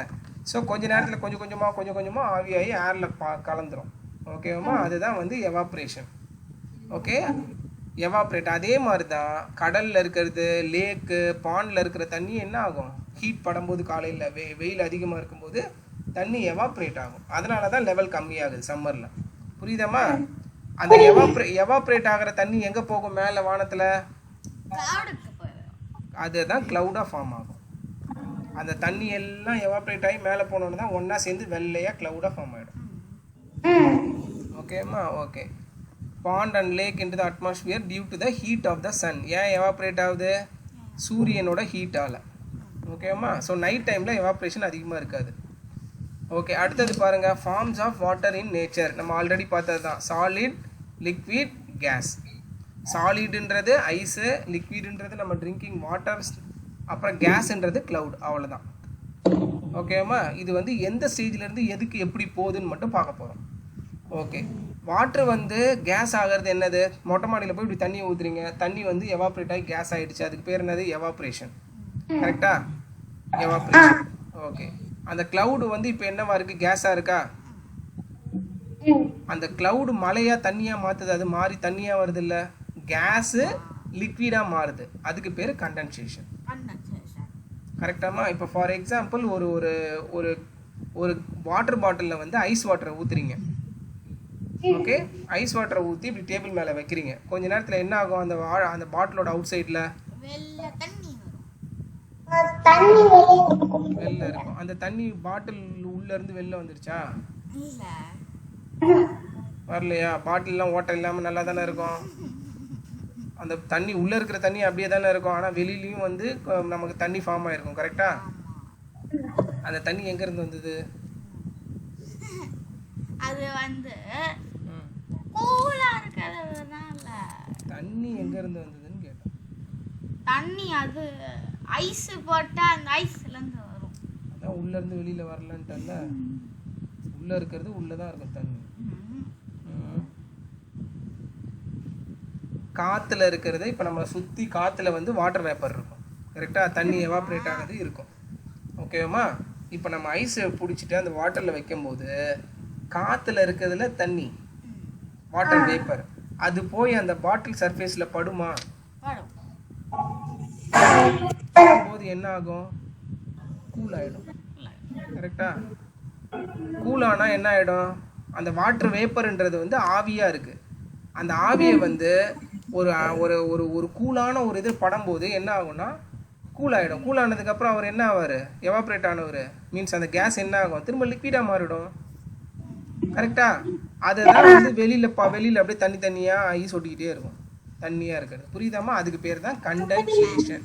ஸோ கொஞ்ச நேரத்தில் கொஞ்சம் கொஞ்சமாக ஆவியாகி ஏரில் கலந்துரும். ஓகேவாம்மா? அதுதான் வந்து எவாப்ரேஷன். Okay, evaporate. அதே மாதிரி தான் கடலில் இருக்கிறது, லேக்கு, பாண்டில் இருக்கிற தண்ணி என்ன ஆகும்? ஹீட் படும்போது காலையில் வெயில் அதிகமாக இருக்கும்போது தண்ணி எவாப்ரேட் ஆகும். அதனால தான் லெவல் கம்மியாகுது சம்மரில். புரியுதாம்மா? அந்த எவாப்ரேட் ஆகிற தண்ணி எங்கே போகும்? மேலே வானத்தில். அதுதான் க்ளவுடாக ஃபார்ம் ஆகும். அந்த தண்ணி எல்லாம் எவாப்ரேட் ஆகி மேலே போனோன்னு தான் ஒன்றா சேர்ந்து வெள்ளையாக க்ளவுடாக ஃபார்ம் ஆகிடும். ஓகேம்மா? Okay. Pond and lake into the atmosphere due to the heat of the sun. ஏன் எவாப்ரேட் ஆகுது? சூரியனோட ஹீட்டால். ஓகேம்மா? ஸோ நைட் டைமில் எவாப்ரேஷன் அதிகமாக இருக்காது. ஓகே, அடுத்தது பாருங்கள், forms of water in nature. நம்ம ஆல்ரெடி பார்த்தது தான். Solid, liquid, gas. சாலிடுன்றது ஐஸு, லிக்விடுன்றது நம்ம ட்ரிங்கிங் வாட்டர்ஸ், அப்புறம் கேஸுன்றது க்ளவுட். அவ்வளோதான். ஓகேம்மா? இது வந்து எந்த ஸ்டேஜ்லேருந்து எதுக்கு எப்படி போகுதுன்னு மட்டும் பார்க்க போகிறோம். ஓகே, வாட்ரு வந்து கேஸ் ஆகிறது என்னது? மொட்டை மாடியில் போய் இப்படி தண்ணி ஊற்றுறீங்க, தண்ணி வந்து எவாப்ரேட் ஆகி கேஸ் ஆகிடுச்சு. அதுக்கு பேர் என்னது? எவாப்ரேஷன். கரெக்டா? எவாப்ரேஷன். ஓகே, அந்த க்ளவுடு வந்து இப்போ என்னவா இருக்குது? கேஸாக இருக்கா? அந்த க்ளவுடு மழையாக தண்ணியாக மாற்றுது. அது மாறி தண்ணியாக வருது இல்லை? கேஸு லிக்விடாக மாறுது. அதுக்கு பேர் கண்டென்சேஷன். கரெக்டாமா? இப்போ ஃபார் எக்ஸாம்பிள் ஒரு ஒரு ஒரு ஒரு வாட்டர் பாட்டிலில் வந்து ஐஸ் வாட்டரை ஊற்றுறீங்க. ஓகே, ஐஸ் வாட்டரை ஊற்றி இப்படி டேபிள் மேலே வைக்கிறீங்க. கொஞ்ச நேரத்தில் என்ன ஆகும்? அந்த பாட்டிலோட அவுட் சைடில் வெளில இருக்கும். அந்த தண்ணி பாட்டில் உள்ளேருந்து வெளில வந்துருச்சா? வரலையா? பாட்டில்லாம் ஓட்டை இல்லாமல் நல்லா தானே இருக்கும். அந்த தண்ணி உள்ளே இருக்கிற தண்ணி அப்படியே தானே இருக்கும். ஆனால் வெளியிலையும் வந்து நமக்கு தண்ணி ஃபார்ம் ஆகிருக்கும். கரெக்டாக? அந்த தண்ணி எங்கேருந்து வந்தது? அது வந்து தண்ணி எங்கேருந்து வந்ததுன்னு கேட்டேன். தண்ணி அது ஐஸ் போட்டா அந்த ஐஸ்லேருந்து வரும். அதான் உள்ளேருந்து வெளியில் வரலன்ட்டல்ல. உள்ளே இருக்கிறது உள்ளே தான் இருக்கும் தண்ணி. காற்றுல இருக்கிறது இப்போ நம்ம சுற்றி காற்றுல வந்து வாட்டர் வேப்பர் இருக்கும். கரெக்டாக? தண்ணி எவாப்ரேட் ஆனது இருக்கும். ஓகேவா? இப்போ நம்ம ஐஸை பிடிச்சிட்டு அந்த வாட்டரில் வைக்கும்போது காற்றுல இருக்கிறதுல தண்ணி வாட்டர் வேப்பர் அது போய் அந்த பாட்டில் சர்ஃபேஸில் படுமா? போது என்ன ஆகும்? கூல் ஆகிடும். கரெக்டா? கூல் ஆனால் என்ன ஆகிடும்? அந்த வாட்டர் வேப்பர்ன்றது வந்து ஆவியாக இருக்குது. அந்த ஆவியை வந்து ஒரு ஒரு ஒரு ஒரு கூலான ஒரு இது படும்போது என்ன ஆகும்னா கூல் ஆகிடும். கூல் ஆனதுக்கப்புறம் அவர் என்ன ஆவார்? எவாப்ரேட் ஆனவர் மீன்ஸ் அந்த கேஸ் என்ன ஆகும்? திரும்ப லிக்விடாக மாறிடும். கரெக்டாக? அதுதான் வந்து வெளியில் அப்படியே தண்ணியாக ஐஸ் ஒட்டிக்கிட்டே இருக்கும். தண்ணியாக இருக்கிறது. புரியுதாம்மா? அதுக்கு பேர் தான் கண்டென்சேஷன்.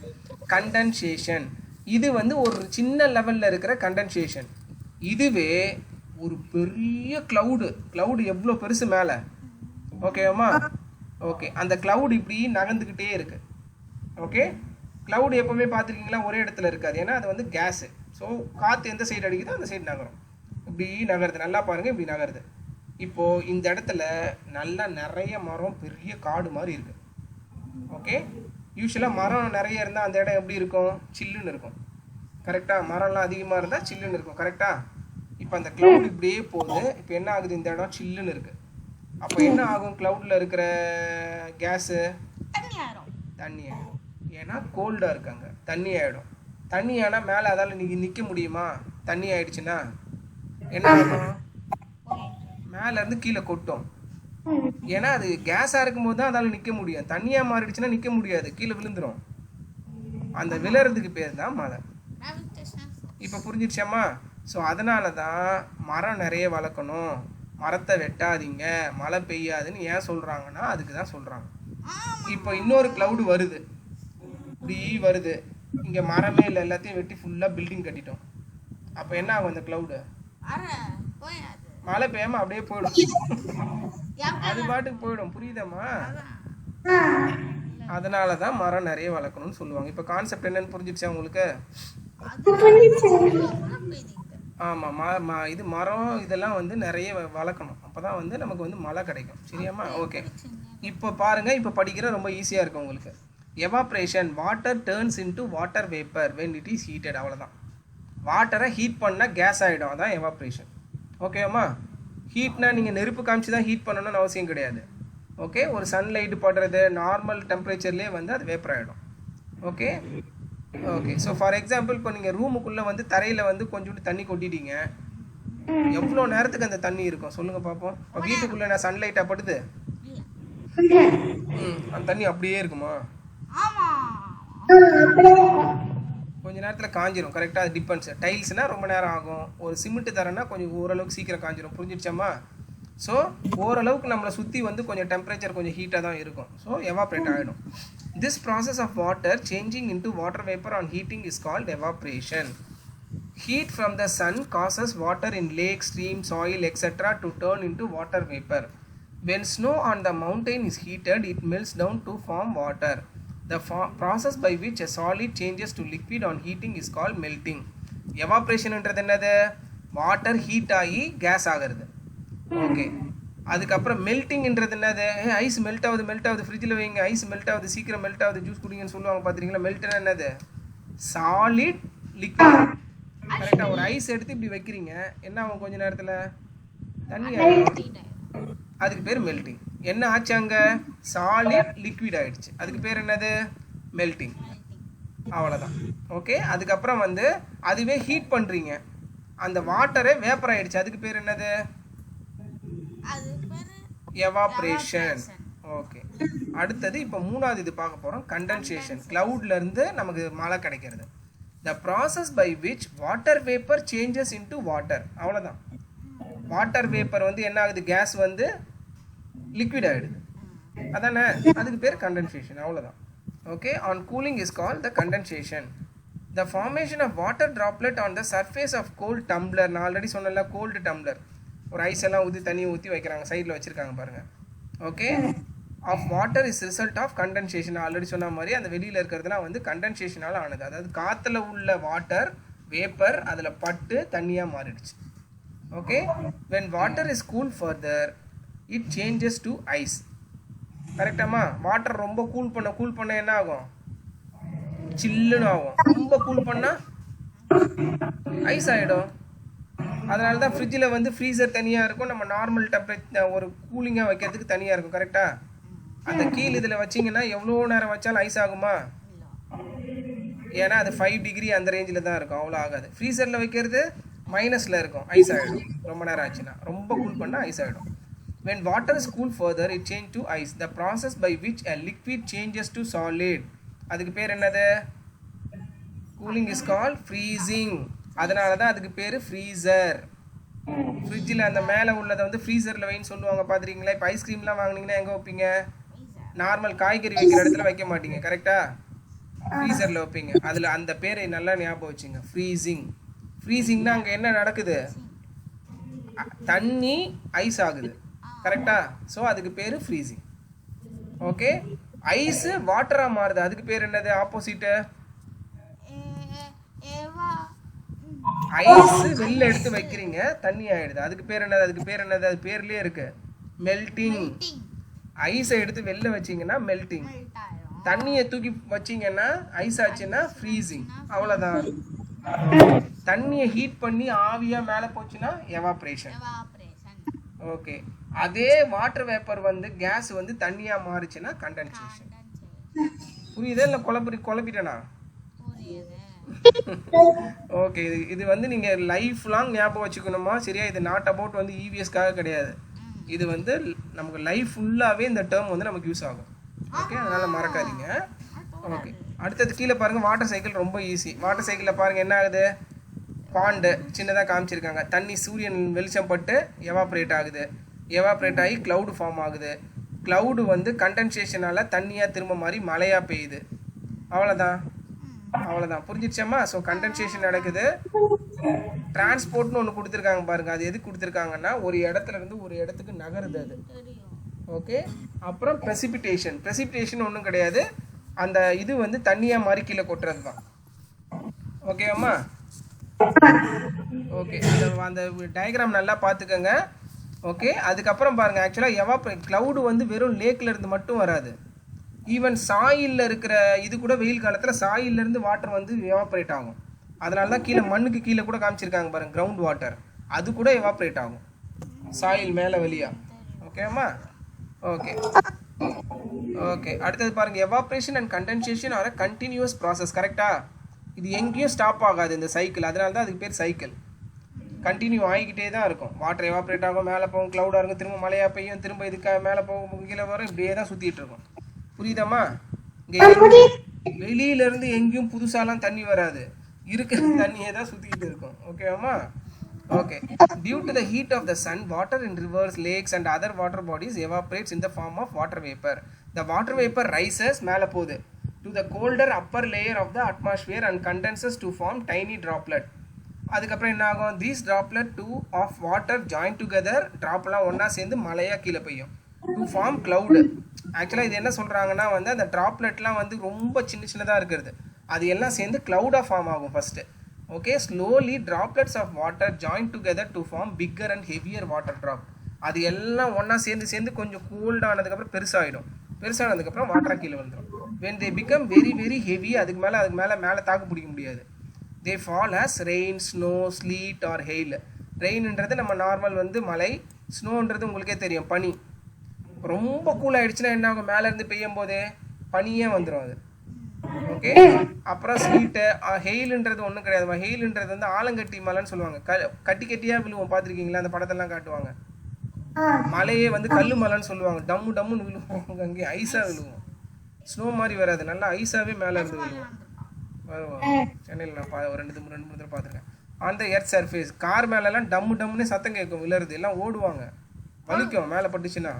கண்டென்சேஷன் இது வந்து ஒரு சின்ன லெவலில் இருக்கிற கண்டென்சேஷன். இதுவே ஒரு பெரிய க்ளவுடு எவ்வளோ பெருசு மேலே. ஓகேவாம்மா? ஓகே, அந்த க்ளவுட் இப்படி நகர்ந்துக்கிட்டே இருக்குது. ஓகே, க்ளவுட் எப்போவுமே பார்த்துருக்கீங்களா? ஒரே இடத்துல இருக்காது. ஏன்னா அது வந்து கேஸு. ஸோ காற்று எந்த சைடு அடிக்குதோ அந்த சைடு நகரும். இப்படி நகருது. நல்லா பாருங்கள், இப்படி நகருது. இப்போது இந்த இடத்துல நல்லா நிறைய மரம், பெரிய காடு மாதிரி இருக்குது. ஓகே, யூஸ்வலாக மரம் நிறைய இருந்தால் அந்த இடம் எப்படி இருக்கும்? சில்லுன்னு இருக்கும். கரெக்டாக? மரம்லாம் அதிகமாக இருந்தால் சில்லுன்னு இருக்கும். கரெக்டாக? இப்போ அந்த க்ளவுட் இப்படியே போகுது. இப்போ என்ன ஆகுது? இந்த இடம் சில்லுன்னு இருக்குது. அப்போ என்ன ஆகும்? க்ளவுடில் இருக்கிற கேஸு தண்ணி ஆகிடும். ஏன்னா கோல்டாக இருக்காங்க. தண்ணி ஆகிடும். தண்ணி ஆனால் மேலே அதால் நீங்கள் நிற்க முடியுமா? தண்ணி ஆகிடுச்சுன்னா என்ன ஆகும்? மேலேருந்து கீழே கொட்டும். ஏன்னா அது கேஸாக இருக்கும்போது தான் அதால் நிற்க முடியும். தண்ணியாக மாறிடுச்சுன்னா நிற்க முடியாது, கீழே விழுந்துடும். அந்த விழுறதுக்கு பேர் தான் மழை. இப்போ புரிஞ்சிடுச்சாம்மா? ஸோ அதனால தான் மரம் நிறைய வளர்க்கணும், மரத்தை வெட்டாதீங்க, மழை பெய்யாதுன்னு ஏன் சொல்கிறாங்கன்னா அதுக்கு தான் சொல்கிறாங்க. இப்போ இன்னொரு க்ளவுடு வருது, இப்படி வருது. இங்கே மரமே இல்லை, எல்லாத்தையும் வெட்டி ஃபுல்லாக பில்டிங் கட்டிட்டோம். அப்போ என்ன ஆகும்? அந்த க்ளவுடு மழை பெய்யாமல் அப்படியே போயிடும். அது பாட்டுக்கு போயிடும். புரியுதாம்மா? அதனால தான் மரம் நிறைய வளர்க்கணும்னு சொல்லுவாங்க. இப்போ கான்செப்ட் என்னன்னு புரிஞ்சிடுச்சா உங்களுக்கு? ஆமாம், இது மரம் இதெல்லாம் வந்து நிறைய வளர்க்கணும். அப்போ தான் வந்து நமக்கு வந்து மழை கிடைக்கும். சரியாம்மா? ஓகே, இப்போ பாருங்கள். இப்போ படிக்கிற ரொம்ப ஈஸியாக இருக்கும் உங்களுக்கு. Evaporation, water turns into water vapour when it is heated. அவ்வளோதான். வாட்டரை ஹீட் பண்ணால் கேஸ் ஆகிடும். அதான் எவாப்ரேஷன். ஓகேவாம்மா? ஹீட்னா நீங்கள் நெருப்பு காமிச்சு தான் ஹீட் பண்ணணும்னு அவசியம் கிடையாது. ஓகே, ஒரு சன்லைட்டு படுறது நார்மல் டெம்பரேச்சர்லேயே வந்து அது வேப்பர் ஆகிடும். Okay okay. So for example, இப்போ நீங்கள் ரூமுக்குள்ளே வந்து தரையில் வந்து கொஞ்சோண்டு தண்ணி கொட்டிட்டீங்க, எவ்வளோ நேரத்துக்கு அந்த தண்ணி இருக்கும் சொல்லுங்கள் பார்ப்போம். இப்போ வீட்டுக்குள்ளே நான் சன்லைட்டாக படுது, அந்த தண்ணி அப்படியே இருக்குமா? கொஞ்ச நேரத்தில் காஞ்சிரும் கரெக்டாக. அது டிபெண்ட்ஸ். டைல்ஸ்னால் ரொம்ப நேரம் ஆகும். ஒரு சிமெண்ட் தரேன்னா கொஞ்சம் ஓரளவுக்கு சீக்கிரம் காஞ்சிரும். புரிஞ்சிடுச்சாம்மா? ஸோ ஓரளவுக்கு நம்மளை சுற்றி வந்து கொஞ்சம் டெம்பரேச்சர் கொஞ்சம் ஹீட்டாக தான் இருக்கும். ஸோ எவாப்ரேட் ஆகிடும். This process of water changing into water vapour on heating is called evaporation. Heat from the sun causes water in lake, stream, soil, etc. to turn into water vapor. When snow on the mountain is heated, it melts down to form water. The process by which a solid changes to liquid on heating is called melting. Evaporation என்றது என்னது? Water heat ஆகி case ஆகிறது. Okay. அதுக்கப்புறம் மெல்ட்டிங்ன்றது என்னது? Ice melt ஆகுது ஃப்ரிட்ஜில் வைங்க, ice melt ஆகுது, சீக்கிரம் மெல்ட் ஆகுது, ஜூஸ் குடிங்கன்னு சொல்லுவாங்க பார்த்துருக்கீங்களா? மெல்ட்னா என்னது? Solid liquid. கரெக்டாக. ஒரு ஐஸ் எடுத்து இப்படி வைக்கிறீங்க, என்ன ஆகும்? கொஞ்ச நேரத்தில் தண்ணி ஆகிடும். அதுக்கு பேர் மெல்ட்டிங். என்ன ஆச்சு அங்கே? சாலிட் லிக்விட் ஆகிடுச்சு. அதுக்கு பேர் என்னது? மெல்ட்டிங். அவ்வளோதான். ஓகே. அதுக்கப்புறம் வந்து அதுவே ஹீட் பண்ணுறீங்க, அந்த வாட்டரே வேப்பர் ஆகிடுச்சு. அதுக்கு பேர் என்னது? எவாப்ரேஷன். ஓகே. அடுத்தது இப்போ மூணாவது இது பார்க்க போகிறோம், கண்டென்சேஷன். க்ளவுட்லேருந்து நமக்கு மழை கிடைக்கிறது. The process by which water vapor changes into water. அவ்வளோதான். வாட்டர் வேப்பர் வந்து என்ன ஆகுது? கேஸ் வந்து லிக்விட் ஆகிடுது. அதானே? அதுக்கு பேர் கண்டென்சேஷன். அவ்வளோதான். Okay. On cooling is called the condensation. The formation of water droplet on the surface of cold tumbler. நான் ஆல்ரெடி சொன்னல, கோல்டு டம்ளர். ஒரு ஐஸ் எல்லாம் ஊற்றி தண்ணியை ஊற்றி வைக்கிறாங்க, சைடில் வச்சுருக்காங்க பாருங்கள். Okay. Of water is result of condensation. Already சொன்ன மாதிரி அந்த வெளியில் இருக்கிறதுலாம் வந்து கண்டென்சேஷனால் ஆனது. அதாவது காற்றுல உள்ள வாட்டர் வேப்பர் அதில் பட்டு தண்ணியாக மாறிடுச்சு. Okay. When water is cool further it changes to ice. கரெக்டாமா? வாட்டர் ரொம்ப கூல் பண்ண என்ன ஆகும்? சில்லுன்னு ஆகும். ரொம்ப கூல் பண்ணால் ஐஸ் ஆகிடும். அதனால தான் ஃப்ரிட்ஜில் வந்து ஃப்ரீசர் தனியாக இருக்கும், நம்ம நார்மல் டெம்பரேச்சர் ஒரு கூலிங்காக வைக்கிறதுக்கு தனியாக இருக்கும். கரெக்டாக? அந்த கீழ் இதில் வச்சிங்கன்னா எவ்வளோ நேரம் வச்சாலும் ஐஸ் ஆகுமா? ஏன்னா அது 5 டிகிரி அந்த ரேஞ்சில் தான் இருக்கும், அவ்வளோ ஆகாது. ஃப்ரீசரில் வைக்கிறது மைனஸில் இருக்கும், ஐஸ் ஆகிடும். ரொம்ப நேரம் ஆச்சுன்னா ரொம்ப கூல் பண்ணால் ஐஸ் ஆகிடும். When water is cooled further, it changes to ice. The process by which a liquid changes to solid. அதுக்கு பேர் என்னது? Cooling is called freezing. அதனால தான் அதுக்கு பேர் ஃப்ரீசர். ஃப்ரிட்ஜில் அந்த மேலே உள்ளதை வந்து ஃப்ரீசரில் வைன்னு சொல்லுவாங்க பார்த்துருக்கீங்களா? இப்போ ஐஸ்கிரீம்லாம் வாங்கினீங்கன்னா எங்கே வைப்பீங்க? நார்மல் காய்கறி வைக்கிற இடத்துல வைக்க மாட்டீங்க, கரெக்டாக? ஃப்ரீசரில் வைப்பீங்க. அதில் அந்த பேரை நல்லா ஞாபகம் வச்சுங்க, ஃப்ரீசிங். ஃப்ரீசிங்னா அங்கே என்ன நடக்குது? தண்ணி ஐஸ் ஆகுது, கரெக்டா? ஸோ அதுக்கு பேர் ஃப்ரீசிங். ஓகே. ஐஸு வாட்டராக மாறுது, அதுக்கு பேர் என்னது? ஆப்போசிட்டு. ஐஸு வெளில எடுத்து வைக்கிறீங்க, தண்ணி ஆகிடுது, அதுக்கு பேர் என்னது? அது பேர்லேயே இருக்கு, மெல்ட்டிங். ஐஸை எடுத்து வெளில வச்சிங்கன்னா மெல்ட்டிங். தண்ணியை தூக்கி வச்சிங்கன்னா ஐஸ் ஆச்சுன்னா ஃப்ரீசிங். அவ்வளோதான். தண்ணியை ஹீட் பண்ணி ஆவியாக மேலே போச்சுன்னா எவாப்ரேஷன். ஓகே. அதே வாட்டர் வேப்பர் வந்து கேஸ் வந்து தண்ணியாக மாறுச்சுன்னா கண்டென்சேஷன். புரியுதா இல்லை குழப்பிட்டேனா? ஓகே. இது வந்து நீங்கள் லைஃப் லாங் ஞாபகம் வச்சுக்கணுமா? சரியா? இது நாட் அபவுட் வந்து இவிஎஸ்க்காக கிடையாது. இது வந்து நமக்கு லைஃப் ஃபுல்லாகவே இந்த டேர்ம் வந்து நமக்கு யூஸ் ஆகும். ஓகே. அதனால் மறக்காதீங்க. ஓகே. அடுத்தது கீழே பாருங்கள், வாட்டர் சைக்கிள் ரொம்ப ஈஸி. வாட்டர் சைக்கிளில் பாருங்கள் என்ன ஆகுது? பாண்டு சின்னதாக காமிச்சிருக்காங்க. தண்ணி சூரியன் வெளிச்சம் பட்டு எவாப்ரேட் ஆகுது. எவாப்ரேட் ஆகி க்ளவுடு ஃபார்ம் ஆகுது. க்ளவுடு வந்து கண்டென்சேஷனால் தண்ணியாக திரும்ப மாதிரி மழையாக பெய்யுது. அவ்வளோதான். புரிஞ்சிடுச்சாம்மா? ஸோ கண்டென்சேஷன் நடக்குது. டிரான்ஸ்போர்ட்னு ஒன்று கொடுத்துருக்காங்க பாருங்கள். அது எதுக்கு கொடுத்துருக்காங்கன்னா ஒரு இடத்துல இருந்து ஒரு இடத்துக்கு நகருது அது. ஓகே. அப்புறம் ப்ரெசிபிட்டேஷன் ஒன்றும் கிடையாது, அந்த இது வந்து தண்ணியாக மாறி கீழே கொட்டுறது தான். ஓகேம்மா? ஓகே. அந்த டயக்ராம் நல்லா பார்த்துக்கோங்க. ஓகே. அதுக்கப்புறம் பாருங்கள், ஆக்சுவலாக க்ளவுடு வந்து வெறும் லேக்கில் இருந்து மட்டும் வராது. ஈவன் சாயிலில் இருக்கிற இது கூட வெயில் காலத்தில் சாயிலிருந்து வாட்டர் வந்து எவாப்ரேட் ஆகும். அதனால தான் கீழே மண்ணுக்கு கீழே கூட காமிச்சிருக்காங்க பாருங்கள், கிரவுண்ட் வாட்டர். அது கூட எவாப்ரேட் ஆகும் சாயில் மேலே வெளியா. ஓகேம்மா? ஓகே. அடுத்தது பாருங்கள், evaporation and condensation are continuous process. கரெக்டாக? இது எங்கேயும் ஸ்டாப் ஆகாது இந்த சைக்கிள். அதனால தான் அதுக்கு பேர் சைக்கிள். கண்டினியூ ஆகிக்கிட்டே தான் இருக்கும். வாட்டர் எவாப்ரேட் ஆகும், மேலே போகும், க்ளவுடாக இருக்கும், திரும்ப மழையாக பெய்யும், திரும்ப இதுக்காக மேலே போகும், கீழே வரும், இப்படியே தான் சுற்றிட்டு இருக்கும். புரியுதாம்மா? இங்கே வெளியிலேருந்து எங்கேயும் புதுசாலாம் தண்ணி வராது, இருக்கிற தண்ணியே தான் சுற்றிக்கிட்டு இருக்கும். ஓகேவாம்மா? Okay. Due to the heat of the sun, water in rivers, lakes and other water bodies evaporates in the form of water vapor. The water vapor rises மேலே போகுது to the colder upper layer of the atmosphere and condenses to form tiny droplet. அதுக்கப்புறம் என்ன ஆகும்? These droplet of water join together, ட்ராப்லாம் ஒன்றா சேர்ந்து மழையாக கீழே பெய்யும் to form cloud. ஆக்சுவலாக இது என்ன சொல்கிறாங்கன்னா வந்து அந்த ட்ராப்லெட்லாம் வந்து ரொம்ப சின்ன சின்னதாக இருக்கிறது, அது எல்லாம் சேர்ந்து க்ளவுடாக ஃபார்ம் ஆகும் first. Okay. Slowly droplets of water join together to form bigger and heavier water drop. அது எல்லாம் ஒன்றா சேர்ந்து சேர்ந்து கொஞ்சம் கூல்டானதுக்கப்புறம் பெருசாகிடும். பெருசானதுக்கப்புறம் வாட்டராக கீழே வந்துடும். when they become very very heavy, அதுக்கு மேலே தாக்கு பிடிக்க முடியாது. they fall as rain, snow, sleet or hail. ரெயின்ன்றது நம்ம நார்மல் வந்து மழை, ஸ்னோன்றது உங்களுக்கே தெரியும் பனி. ரொம்ப கூல் ஆகிடுச்சுன்னா என்ன ஆகும்? மேலேருந்து பெய்யும் போதே பனியே வந்துடும் அது. ஓகே. அப்புறம் ஸ்லீட்டு, ஹெயிலுன்றது ஒன்றும் கிடையாது. ஹெயிலுன்றது வந்து ஆலங்கட்டி மலைன்னு சொல்லுவாங்க. கட்டி கட்டியாக விழுவோம், பார்த்துருக்கீங்களா? அந்த படத்தெல்லாம் காட்டுவாங்க. மலையே வந்து கல் மலைன்னு சொல்லுவாங்க. டம்மு டம்முன்னு விழுவோம், அங்கேயே ஐஸாக விழுவோம். ஸ்னோ மாதிரி வராது, நல்லா ஐஸாகவே மேலே இருந்து விழுவோம். வருவோம். சென்னையில் நான் ஒரு ரெண்டு மூணு தடவை பார்த்துருக்கேன். On the earth surface, car மேலெல்லாம் டம்மு டம்முன்னு சத்தம் கேட்கும், விழுறது எல்லாம் ஓடுவாங்க, வலிக்கும் மேலே பட்டுச்சுன்னா.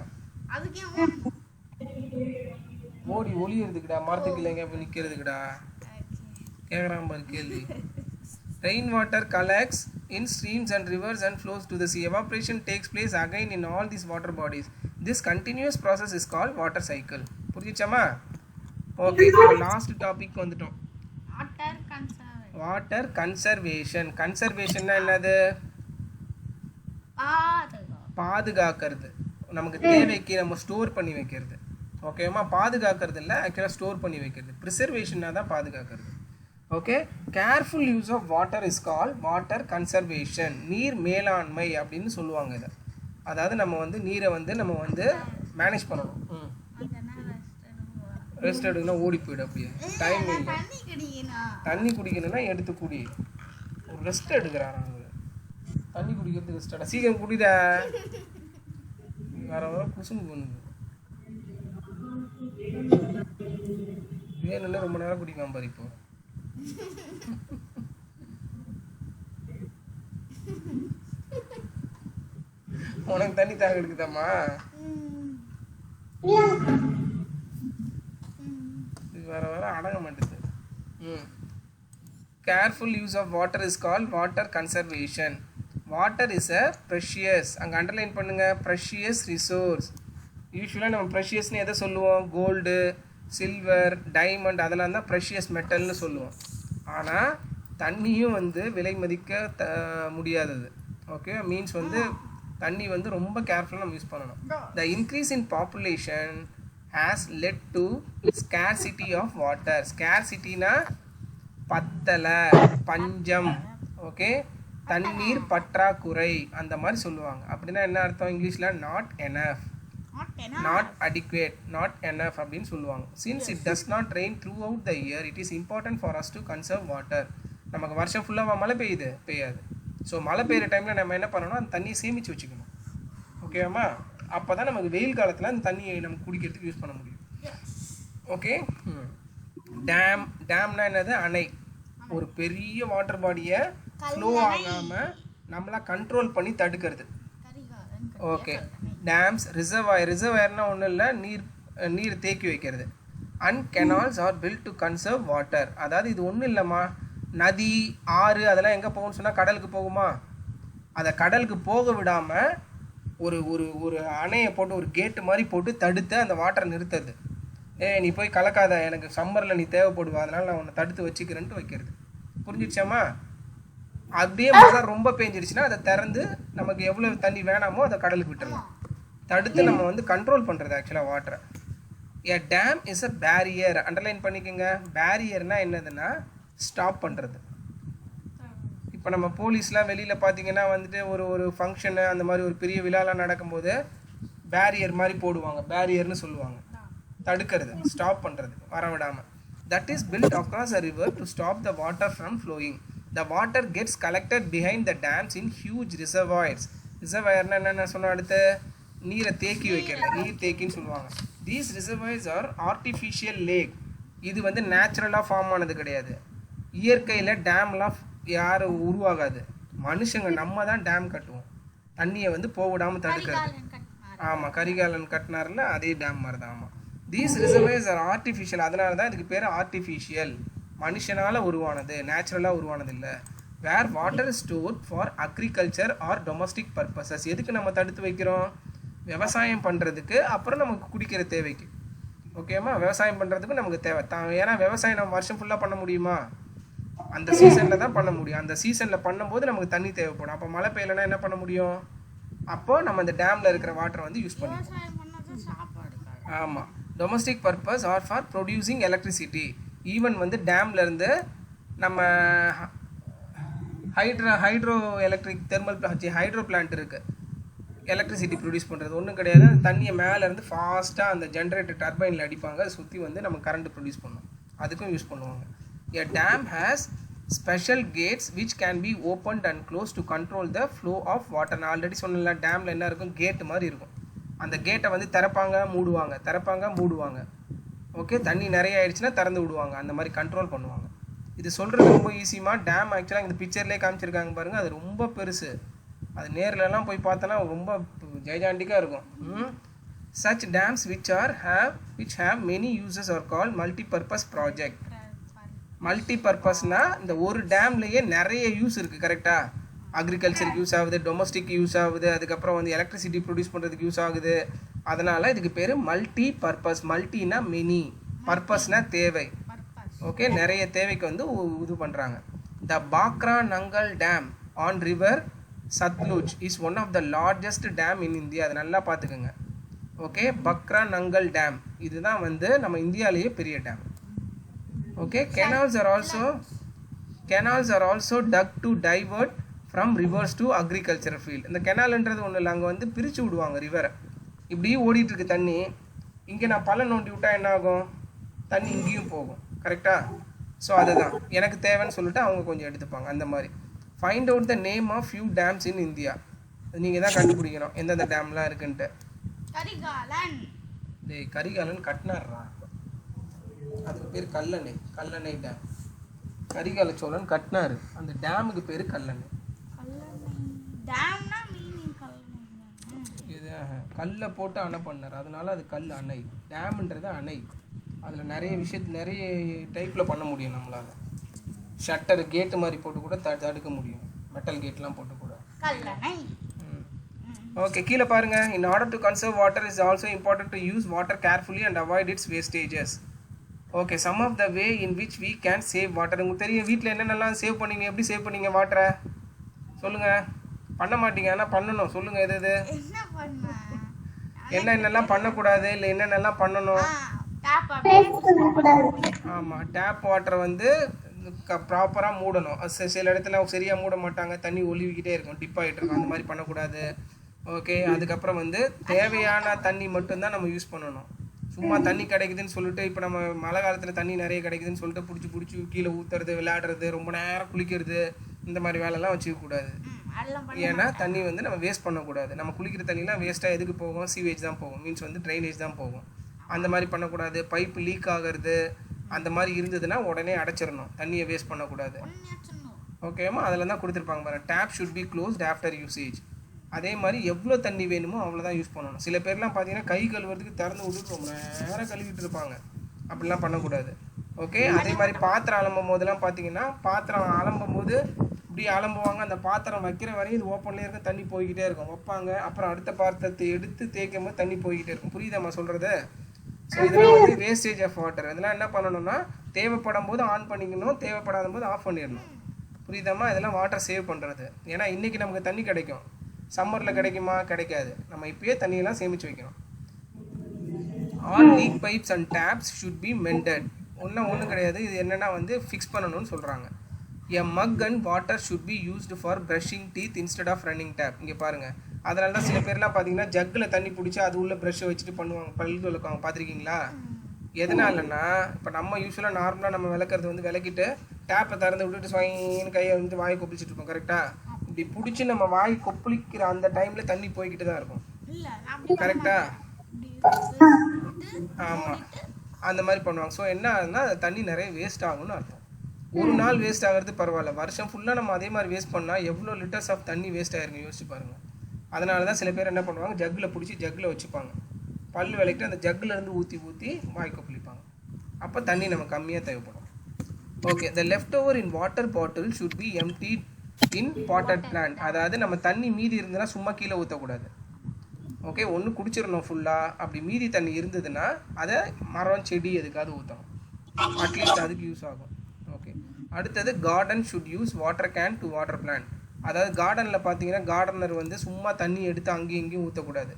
ஓடி ஒளியறதுக்குடா, மரத்துக்கு இல்லைங்க போய் நிற்கிறதுக்குடா. கேட்குறான் பாரு கேள்வி. Rain water collects in streams and rivers and flows to the sea. Evaporation takes place again in all these water bodies. This continuous process is called water cycle. புரிஞ்சுச்சாமா? ஓகே. இப்போ லாஸ்ட் டாபிக் வந்துட்டோம். Water conservation. கன்சர்வேஷன்னா என்னது? பாதுகாக்கிறது, நமக்கு தேவைக்கு நம்ம store பண்ணி வைக்கிறது. ஓகேம்மா? பாதுகாக்கிறது இல்லை, ஆக்சுவலாக ஸ்டோர் பண்ணி வைக்கிறது. ப்ரிசர்வேஷனாக தான் பாதுகாக்கிறது. Okay. Careful use of water is call water conservation. நீர் மேலாண்மை அப்படின்னு சொல்லுவாங்க இதை. அதாவது நம்ம வந்து நீரை வந்து நம்ம வந்து மேனேஜ் பண்ணணும். ரெஸ்ட் எடுக்கணும், ஓடி போயிடு, அப்படியே டைம் இல்லை. தண்ணி குடிக்கணும்னா எடுத்து குடி. ஒரு ரெஸ்ட் எடுக்கிறான் அவங்க. தண்ணி குடிக்கிறது ரெஸ்ட் எடு, சீக்கிரம் குடிதா. வர வர குசும்பு பண்ணுது. வேணும்னா ரொம்ப நேரம் குடிக்காம பாரு. இப்போ உனக்கு தண்ணி தாக எடுக்குதாம்மா? வர வர அடங்க மாட்டேது. Careful use of water is called water conservation. Water is a precious, அங்கே அண்டர்லைன் பண்ணுங்க, ப்ரெஷியஸ் ரிசோர்ஸ். யூஸ்வலாக நம்ம ப்ரெஷியஸ்னு எதை சொல்லுவோம்? கோல்டு, சில்வர், டைமண்ட், அதெல்லாம் தான் ப்ரெஷியஸ் மெட்டல்னு சொல்லுவோம். ஆனால் தண்ணியும் வந்து விலை மதிக்க முடியாதது. ஓகே. மீன்ஸ் வந்து தண்ணி வந்து ரொம்ப கேர்ஃபுல்லாக நம்ம யூஸ் பண்ணணும். த increase in population has led to scarcity of water. scarcityனா பத்தலை, பஞ்சம். ஓகே. தண்ணீர் பற்றாக்குறை அந்த மாதிரி சொல்லுவாங்க. அப்படின்னா என்ன அர்த்தம் இங்கிலீஷில்? Not enough, not adequate, not enough அப்படின்னு சொல்லுவாங்க. Since it does not rain through out the year, it is important for us to conserve water. நமக்கு வருஷம் ஃபுல்லாக மழை பெய்யாது. ஸோ மழை பெய்கிற டைமில் நம்ம என்ன பண்ணணும்? அந்த தண்ணியை சேமித்து வச்சுக்கணும். ஓகேவாம்மா? அப்போ தான் நமக்கு வெயில் காலத்தில் அந்த தண்ணியை நம்ம குடிக்கிறதுக்கு யூஸ் பண்ண முடியும். ஓகே. டேம்னா என்னது? அணை. ஒரு பெரிய வாட்டர் பாடியை ஃப்ளோ ஆகாமல் நம்மளா கண்ட்ரோல் பண்ணி தடுக்கிறது. ஓகே. டேம்ஸ். ரிசர்வாயர்னால் ஒன்றும் இல்லை, நீர் தேக்கி வைக்கிறது. And canals are built to conserve water. அதாவது இது ஒன்றும் இல்லைம்மா, நதி, ஆறு அதெல்லாம் எங்கே போகும்னு சொன்னால் கடலுக்கு போகுமா? அதை கடலுக்கு போக விடாமல் ஒரு ஒரு ஒரு அணையை போட்டு, ஒரு கேட்டு மாதிரி போட்டு தடுத்து அந்த வாட்டரை நிறுத்துறது. நீ போய் கலக்காத, எனக்கு சம்மரில் நீ தேவைப்படுவா, அதனால் நான் உன்னை தடுத்து வச்சுக்கிறேன்ட்டு வைக்கிறது. புரிஞ்சிடுச்சாம்மா? அப்படியே மழை ரொம்ப பெஞ்சிடுச்சுன்னா அதை திறந்து நமக்கு எவ்வளோ தண்ணி வேணாமோ அதை கடலுக்கு விட்டுறலாம். தடுத்து நம்ம வந்து கண்ட்ரோல் பண்ணுறது ஆக்சுவலாக வாட்டரை. A dam is a barrier. Underline பண்ணிக்கோங்க. பேரியர்னால் என்னதுன்னா ஸ்டாப் பண்ணுறது. இப்போ நம்ம போலீஸ்லாம் வெளியில் பார்த்தீங்கன்னா வந்துட்டு ஒரு ஃபங்க்ஷனு அந்த மாதிரி ஒரு பெரிய விழாலாம் நடக்கும்போது பேரியர் மாதிரி போடுவாங்க. பேரியர்னு சொல்லுவாங்க. தடுக்கிறது, ஸ்டாப் பண்ணுறது, வரவிடாமல். That is built across a river to stop the water from flowing. The water gets collected behind the dams in huge reservoirs. ரிசர்வாயர்னா என்னென்ன சொன்ன? அடுத்து நீரை தேக்கி வைக்கிறது, நீர் தேக்கின்னு சொல்லுவாங்க. These reservoirs are artificial lake. இது வந்து நேச்சுரலாக ஃபார்ம் ஆனது கிடையாது. இயற்கையில் டேம்லாம் யாரும் உருவாகாது. மனுஷங்க நம்ம தான் டேம் கட்டுவோம், தண்ணியை வந்து போவிடாமல் தடுக்கிறது. கரிகாலன் கட்டினாரு. ஆமாம், கரிகாலன் கட்டினார்ல அதே டேம் மாதிரி தான். ஆமாம், தீஸ் ரிசர்வேர்ஸ் ஆர் ஆர்டிஃபிஷியல். அதனால தான் இதுக்கு பேர் ஆர்டிஃபிஷியல், மனுஷனால் உருவானது, நேச்சுரலாக உருவானது இல்லை. Where water stored for agriculture or domestic purposes. எதுக்கு நம்ம தடுத்து வைக்கிறோம்? விவசாயம் பண்ணுறதுக்கு, அப்புறம் நமக்கு குடிக்கிற தேவைக்கு. ஓகேம்மா, விவசாயம் பண்ணுறதுக்கு நமக்கு தேவை தான். ஏன்னா விவசாயம் நம்ம வருஷம் ஃபுல்லாக பண்ண முடியுமா? அந்த சீசனில் தான் பண்ண முடியும். அந்த சீசனில் பண்ணும்போது நமக்கு தண்ணி தேவைப்படும். அப்போ மழை பெய்யலைன்னா என்ன பண்ண முடியும்? அப்போ நம்ம இந்த டேமில் இருக்கிற வாட்டரை வந்து யூஸ் பண்ணிப்போம். விவசாயம் பண்ணாதான் சாப்பாடு. ஆமாம், domestic purpose or for producing electricity. Even வந்து டேம்லேருந்து நம்ம hydro electric thermal hydro plant இருக்குது, எலக்ட்ரிசிட்டி ப்ரொடியூஸ் பண்ணுறது ஒன்றும் கிடையாது. தண்ணியை மேலேருந்து ஃபாஸ்ட்டாக அந்த ஜென்ரேட்டர் டர்பைனில் அடிப்பாங்க, அதை சுற்றி வந்து நம்ம கரண்ட் ப்ரொடியூஸ் பண்ணுவோம், அதுக்கும் யூஸ் பண்ணுவாங்க. A dam has special gates which can be opened and closed to control the flow of water. நான் ஆல்ரெடி சொன்னல, டேமில் என்ன இருக்கும்? கேட் மாதிரி இருக்கும். அந்த கேட்டை வந்து திறப்பாங்க மூடுவாங்க. ஓகே, தண்ணி நிறைய ஆயிடுச்சுன்னா திறந்து விடுவாங்க, அந்த மாதிரி கண்ட்ரோல் பண்ணுவாங்க. இது சொல்கிறது ரொம்ப ஈஸிமா. டேம் ஆக்சுவலாக இந்த பிக்சர்லேயே காமிச்சிருக்காங்க பாருங்கள், அது ரொம்ப பெருசு. அது நேர்லலாம் போய் பார்த்தோன்னா ரொம்ப ஜெய்ஜாண்டிக்காக இருக்கும். Such dams which have many uses are called multi-purpose project. Multi பர்பஸ்னா இந்த ஒரு டேம்லேயே நிறைய யூஸ் இருக்குது. கரெக்டாக, அக்ரிகல்ச்சருக்கு யூஸ் ஆகுது, டொமஸ்டிக் யூஸ் ஆகுது, அதுக்கப்புறம் வந்து எலக்ட்ரிசிட்டி ப்ரொடியூஸ் பண்ணுறதுக்கு யூஸ் ஆகுது. அதனால் இதுக்கு பேர் மல்டி பர்பஸ். மல்டினா மெனி, பர்பஸ்னா தேவை. ஓகே, நிறைய தேவைக்கு வந்து இது பண்ணுறாங்க. The Bhakra Nangal dam on river Sutlej is one of the largest dam in India. அதை நல்லா பார்த்துக்கோங்க. ஓகே, பக்ரா நங்கல் டேம் இதுதான் வந்து நம்ம இந்தியாவிலேயே பெரிய dam. Okay, canals are also dug to divert from rivers to agricultural field. இந்த கெனால்ன்றது ஒன்றும் இல்லை, அங்கே வந்து பிரித்து விடுவாங்க ரிவரை. இப்படி ஓடிட்டு இருக்கு தண்ணி, இங்கே நான் பள்ளம் நோண்டி விட்டா என்ன ஆகும்? தண்ணி இங்கேயும் போகும். கரெக்டாக? ஸோ அதுதான் எனக்கு தேவைன்னு சொல்லிட்டு அவங்க கொஞ்சம் எடுத்துப்பாங்க. அந்த மாதிரி find out the name of few dams in India. நீங்கள் தான் கண்டுபிடிக்கணும் எந்தெந்த டேம்லாம் இருக்குன்ட்டு. கரிகாலன் கட்டினார்ரா, அதுக்கு பேர் கல்லணை டேம். கரிகால சோழன் கட்டினார், அந்த டேமுக்கு பேர் கல்லணை. இது கல்லை போட்டு அணை பண்ணார், அதனால அது கல் அணை. டேம்ன்றது அணை. அதில் நிறைய டைப்பில் பண்ண முடியும் நம்மளால். ஷட்டர் கேட்டு மாதிரி போட்டு கூட தடுக்க முடியும், மெட்டல் கேட்லாம் போட்டு கூட. ஓகே, கீழே பாருங்கள். In order to conserve water is also important to use water carefully and avoid its wastages. Okay, some of the way in which we can save water. உங்களுக்கு தெரியும் வீட்டில் என்னென்னலாம் சேவ் பண்ணீங்க, எப்படி சேவ் பண்ணீங்க வாட்டரை சொல்லுங்கள். பண்ண மாட்டீங்க, ஆனால் பண்ணணும். சொல்லுங்கள், எது என்னென்னலாம் பண்ணக்கூடாது, இல்லை என்னென்னலாம் பண்ணணும்? ஆமாம், டேப் வாட்டரை வந்து ப்ராப்பராக மூடணும். சில இடத்துல சரியாக மூட மாட்டாங்க, தண்ணி ஒலிவிக்கிட்டே இருக்கும், டிப் ஆகிட்டு இருக்கும். அந்த மாதிரி பண்ணக்கூடாது. ஓகே, அதுக்கப்புறம் வந்து தேவையான தண்ணி மட்டும்தான் நம்ம யூஸ் பண்ணணும். சும்மா தண்ணி கிடைக்குதுன்னு சொல்லிட்டு, இப்போ நம்ம மழை காலத்தில் தண்ணி நிறைய கிடைக்குதுன்னு சொல்லிட்டு பிடிச்சி கீழே ஊற்றுறது, விளையாடுறது, ரொம்ப நேரம் குளிக்கிறது, இந்த மாதிரி வேலைலாம் வச்சுக்கக்கூடாது. ஏன்னா தண்ணி வந்து நம்ம வேஸ்ட் பண்ணக்கூடாது. நம்ம குளிக்கிற தண்ணிலாம் வேஸ்ட்டாக எதுக்கு போகும்? சீவேஜ் தான் போகும், மீன்ஸ் வந்து ட்ரைனேஜ் தான் போகும். அந்த மாதிரி பண்ணக்கூடாது. பைப்பு லீக் ஆகிறது அந்த மாதிரி இருந்ததுன்னா உடனே அடைச்சிடணும், தண்ணியை வேஸ்ட் பண்ணக்கூடாது. ஓகேம்மா, அதில் தான் கொடுத்துருப்பாங்க பாருங்கள், tap should be closed after usage. அதே மாதிரி எவ்வளோ தண்ணி வேணுமோ அவ்வளோதான் யூஸ் பண்ணணும். சில பேர்லாம் பார்த்தீங்கன்னா கை கழுவுறதுக்கு திறந்து விட்டுட்டு ரொம்ப நேரம் கழுவிட்டு இருப்பாங்க, அப்படிலாம் பண்ணக்கூடாது. ஓகே, அதே மாதிரி பாத்திரம் அலம்பும் போதெல்லாம் பார்த்தீங்கன்னா, பாத்திரம் அலம்பும் போது இப்படி அலம்புவாங்க, அந்த பாத்திரம் வைக்கிற வரையும் இது ஓப்பன்லேயே இருக்கும், தண்ணி போய்கிட்டே இருக்கும். வைப்பாங்க, அப்புறம் அடுத்த பாத்திரத்தை எடுத்து தேய்க்கும் போது தண்ணி போய்கிட்டே இருக்கும். புரியுதாம்மா சொல்கிறது? ஸோ இதெல்லாம் வந்து வேஸ்டேஜ் ஆஃப் வாட்டர். இதெல்லாம் என்ன பண்ணணும்னா, தேவைப்படும் போது ஆன் பண்ணிக்கணும், தேவைப்படாத போது ஆஃப் பண்ணிடணும். புரியுதாம்மா? இதெல்லாம் வாட்டர் சேவ் பண்ணுறது. ஏன்னா இன்றைக்கி நமக்கு தண்ணி கிடைக்கும், சம்மரில் கிடைக்குமா? கிடைக்காது. நம்ம இப்போயே தண்ணியெல்லாம் சேமித்து வைக்கணும். All leak pipes and taps should be mended. ஒன்றும் கிடையாது, இது என்னென்னா வந்து ஃபிக்ஸ் பண்ணணும்னு சொல்கிறாங்க. A mug and water should be used for brushing teeth instead of running tap. இங்கே பாருங்கள், அதனால தான் சில பேர்லாம் பார்த்தீங்கன்னா ஜக்கில் தண்ணி பிடிச்சி அது உள்ள ப்ரஷ்ஷை வச்சுட்டு பண்ணுவாங்க, பல்லு விளக்குவாங்க. பார்த்துருக்கீங்களா? எதனாலன்னா, இப்போ நம்ம யூஸ்வலாக நார்மலாக நம்ம விளக்குறது வந்து விளக்கிட்டு டேப்பை திறந்து விட்டுட்டு ஸ்வைன்னு கையை வந்து வாயை கொப்பளிச்சுட்டு இருப்போம். கரெக்டாக? இப்படி பிடிச்சி நம்ம வாய் கொப்பளிக்கிற அந்த டைமில் தண்ணி போய்கிட்டு தான் இருக்கும். கரெக்டா? ஆமாம், அந்த மாதிரி பண்ணுவாங்க. ஸோ என்ன ஆகுதுன்னா தண்ணி நிறைய வேஸ்ட் ஆகும்னு அர்த்தம். ஒரு நாள் வேஸ்ட் ஆகிறது பரவாயில்ல, வருஷம் ஃபுல்லாக நம்ம அதே மாதிரி வேஸ்ட் பண்ணால் எவ்வளோ லிட்டர்ஸ் ஆஃப் தண்ணி வேஸ்ட் ஆகிருங்க யோசிச்சு பாருங்கள். அதனால தான் சில பேர் என்ன பண்ணுவாங்க, ஜக்கில் பிடிச்சி ஜக்கில் வச்சுப்பாங்க, பல் விளக்கிட்டு அந்த ஜக்கிலேருந்து ஊற்றி ஊற்றி வாய்க்கு குளிப்பாங்க. அப்போ தண்ணி நம்ம கம்மியாக தேவைப்படும். Okay, the left over in water bottle should be emptied in potted plant. அதாவது நம்ம தண்ணி மீதி இருந்ததுன்னா சும்மா கீழே ஊற்றக்கூடாது. ஓகே, ஒன்று குடிச்சிடணும் ஃபுல்லாக. அப்படி மீதி தண்ணி இருந்ததுன்னா அதை மரம் செடி எதுக்காவது ஊற்றணும், அட்லீஸ்ட் அதுக்கு யூஸ் ஆகும். ஓகே, அடுத்தது garden should use water can to water plant. அதாவது கார்டனில் பார்த்தீங்கன்னா கார்டனர் வந்து சும்மா தண்ணி எடுத்து அங்கேயும் இங்கேயும் ஊற்றக்கூடாது,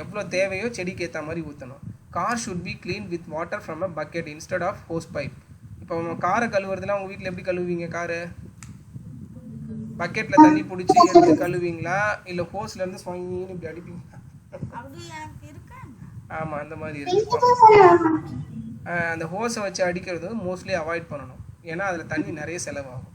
எவ்வளோ தேவையோ செடிக்கு ஏற்ற மாதிரி ஊற்றணும். Car should be clean with water from a bucket instead of hose pipe. இப்போ நம்ம காரை கழுவுறதுலாம் உங்கள் வீட்டில் எப்படி கழுவுவீங்க? காரு பக்கெட்டில் தண்ணி பிடிச்சி எடுத்து கழுவீங்களா, இல்லை ஹோஸ்லேருந்து ஸ்வாங்கின்னு இப்படி அடிப்பீங்களா? ஆமாம், அந்த மாதிரி இருக்கு. அந்த ஹோஸை வச்சு அடிக்கிறது மோஸ்ட்லி அவாய்ட் பண்ணணும், ஏன்னா அதில் தண்ணி நிறைய செலவாகும்.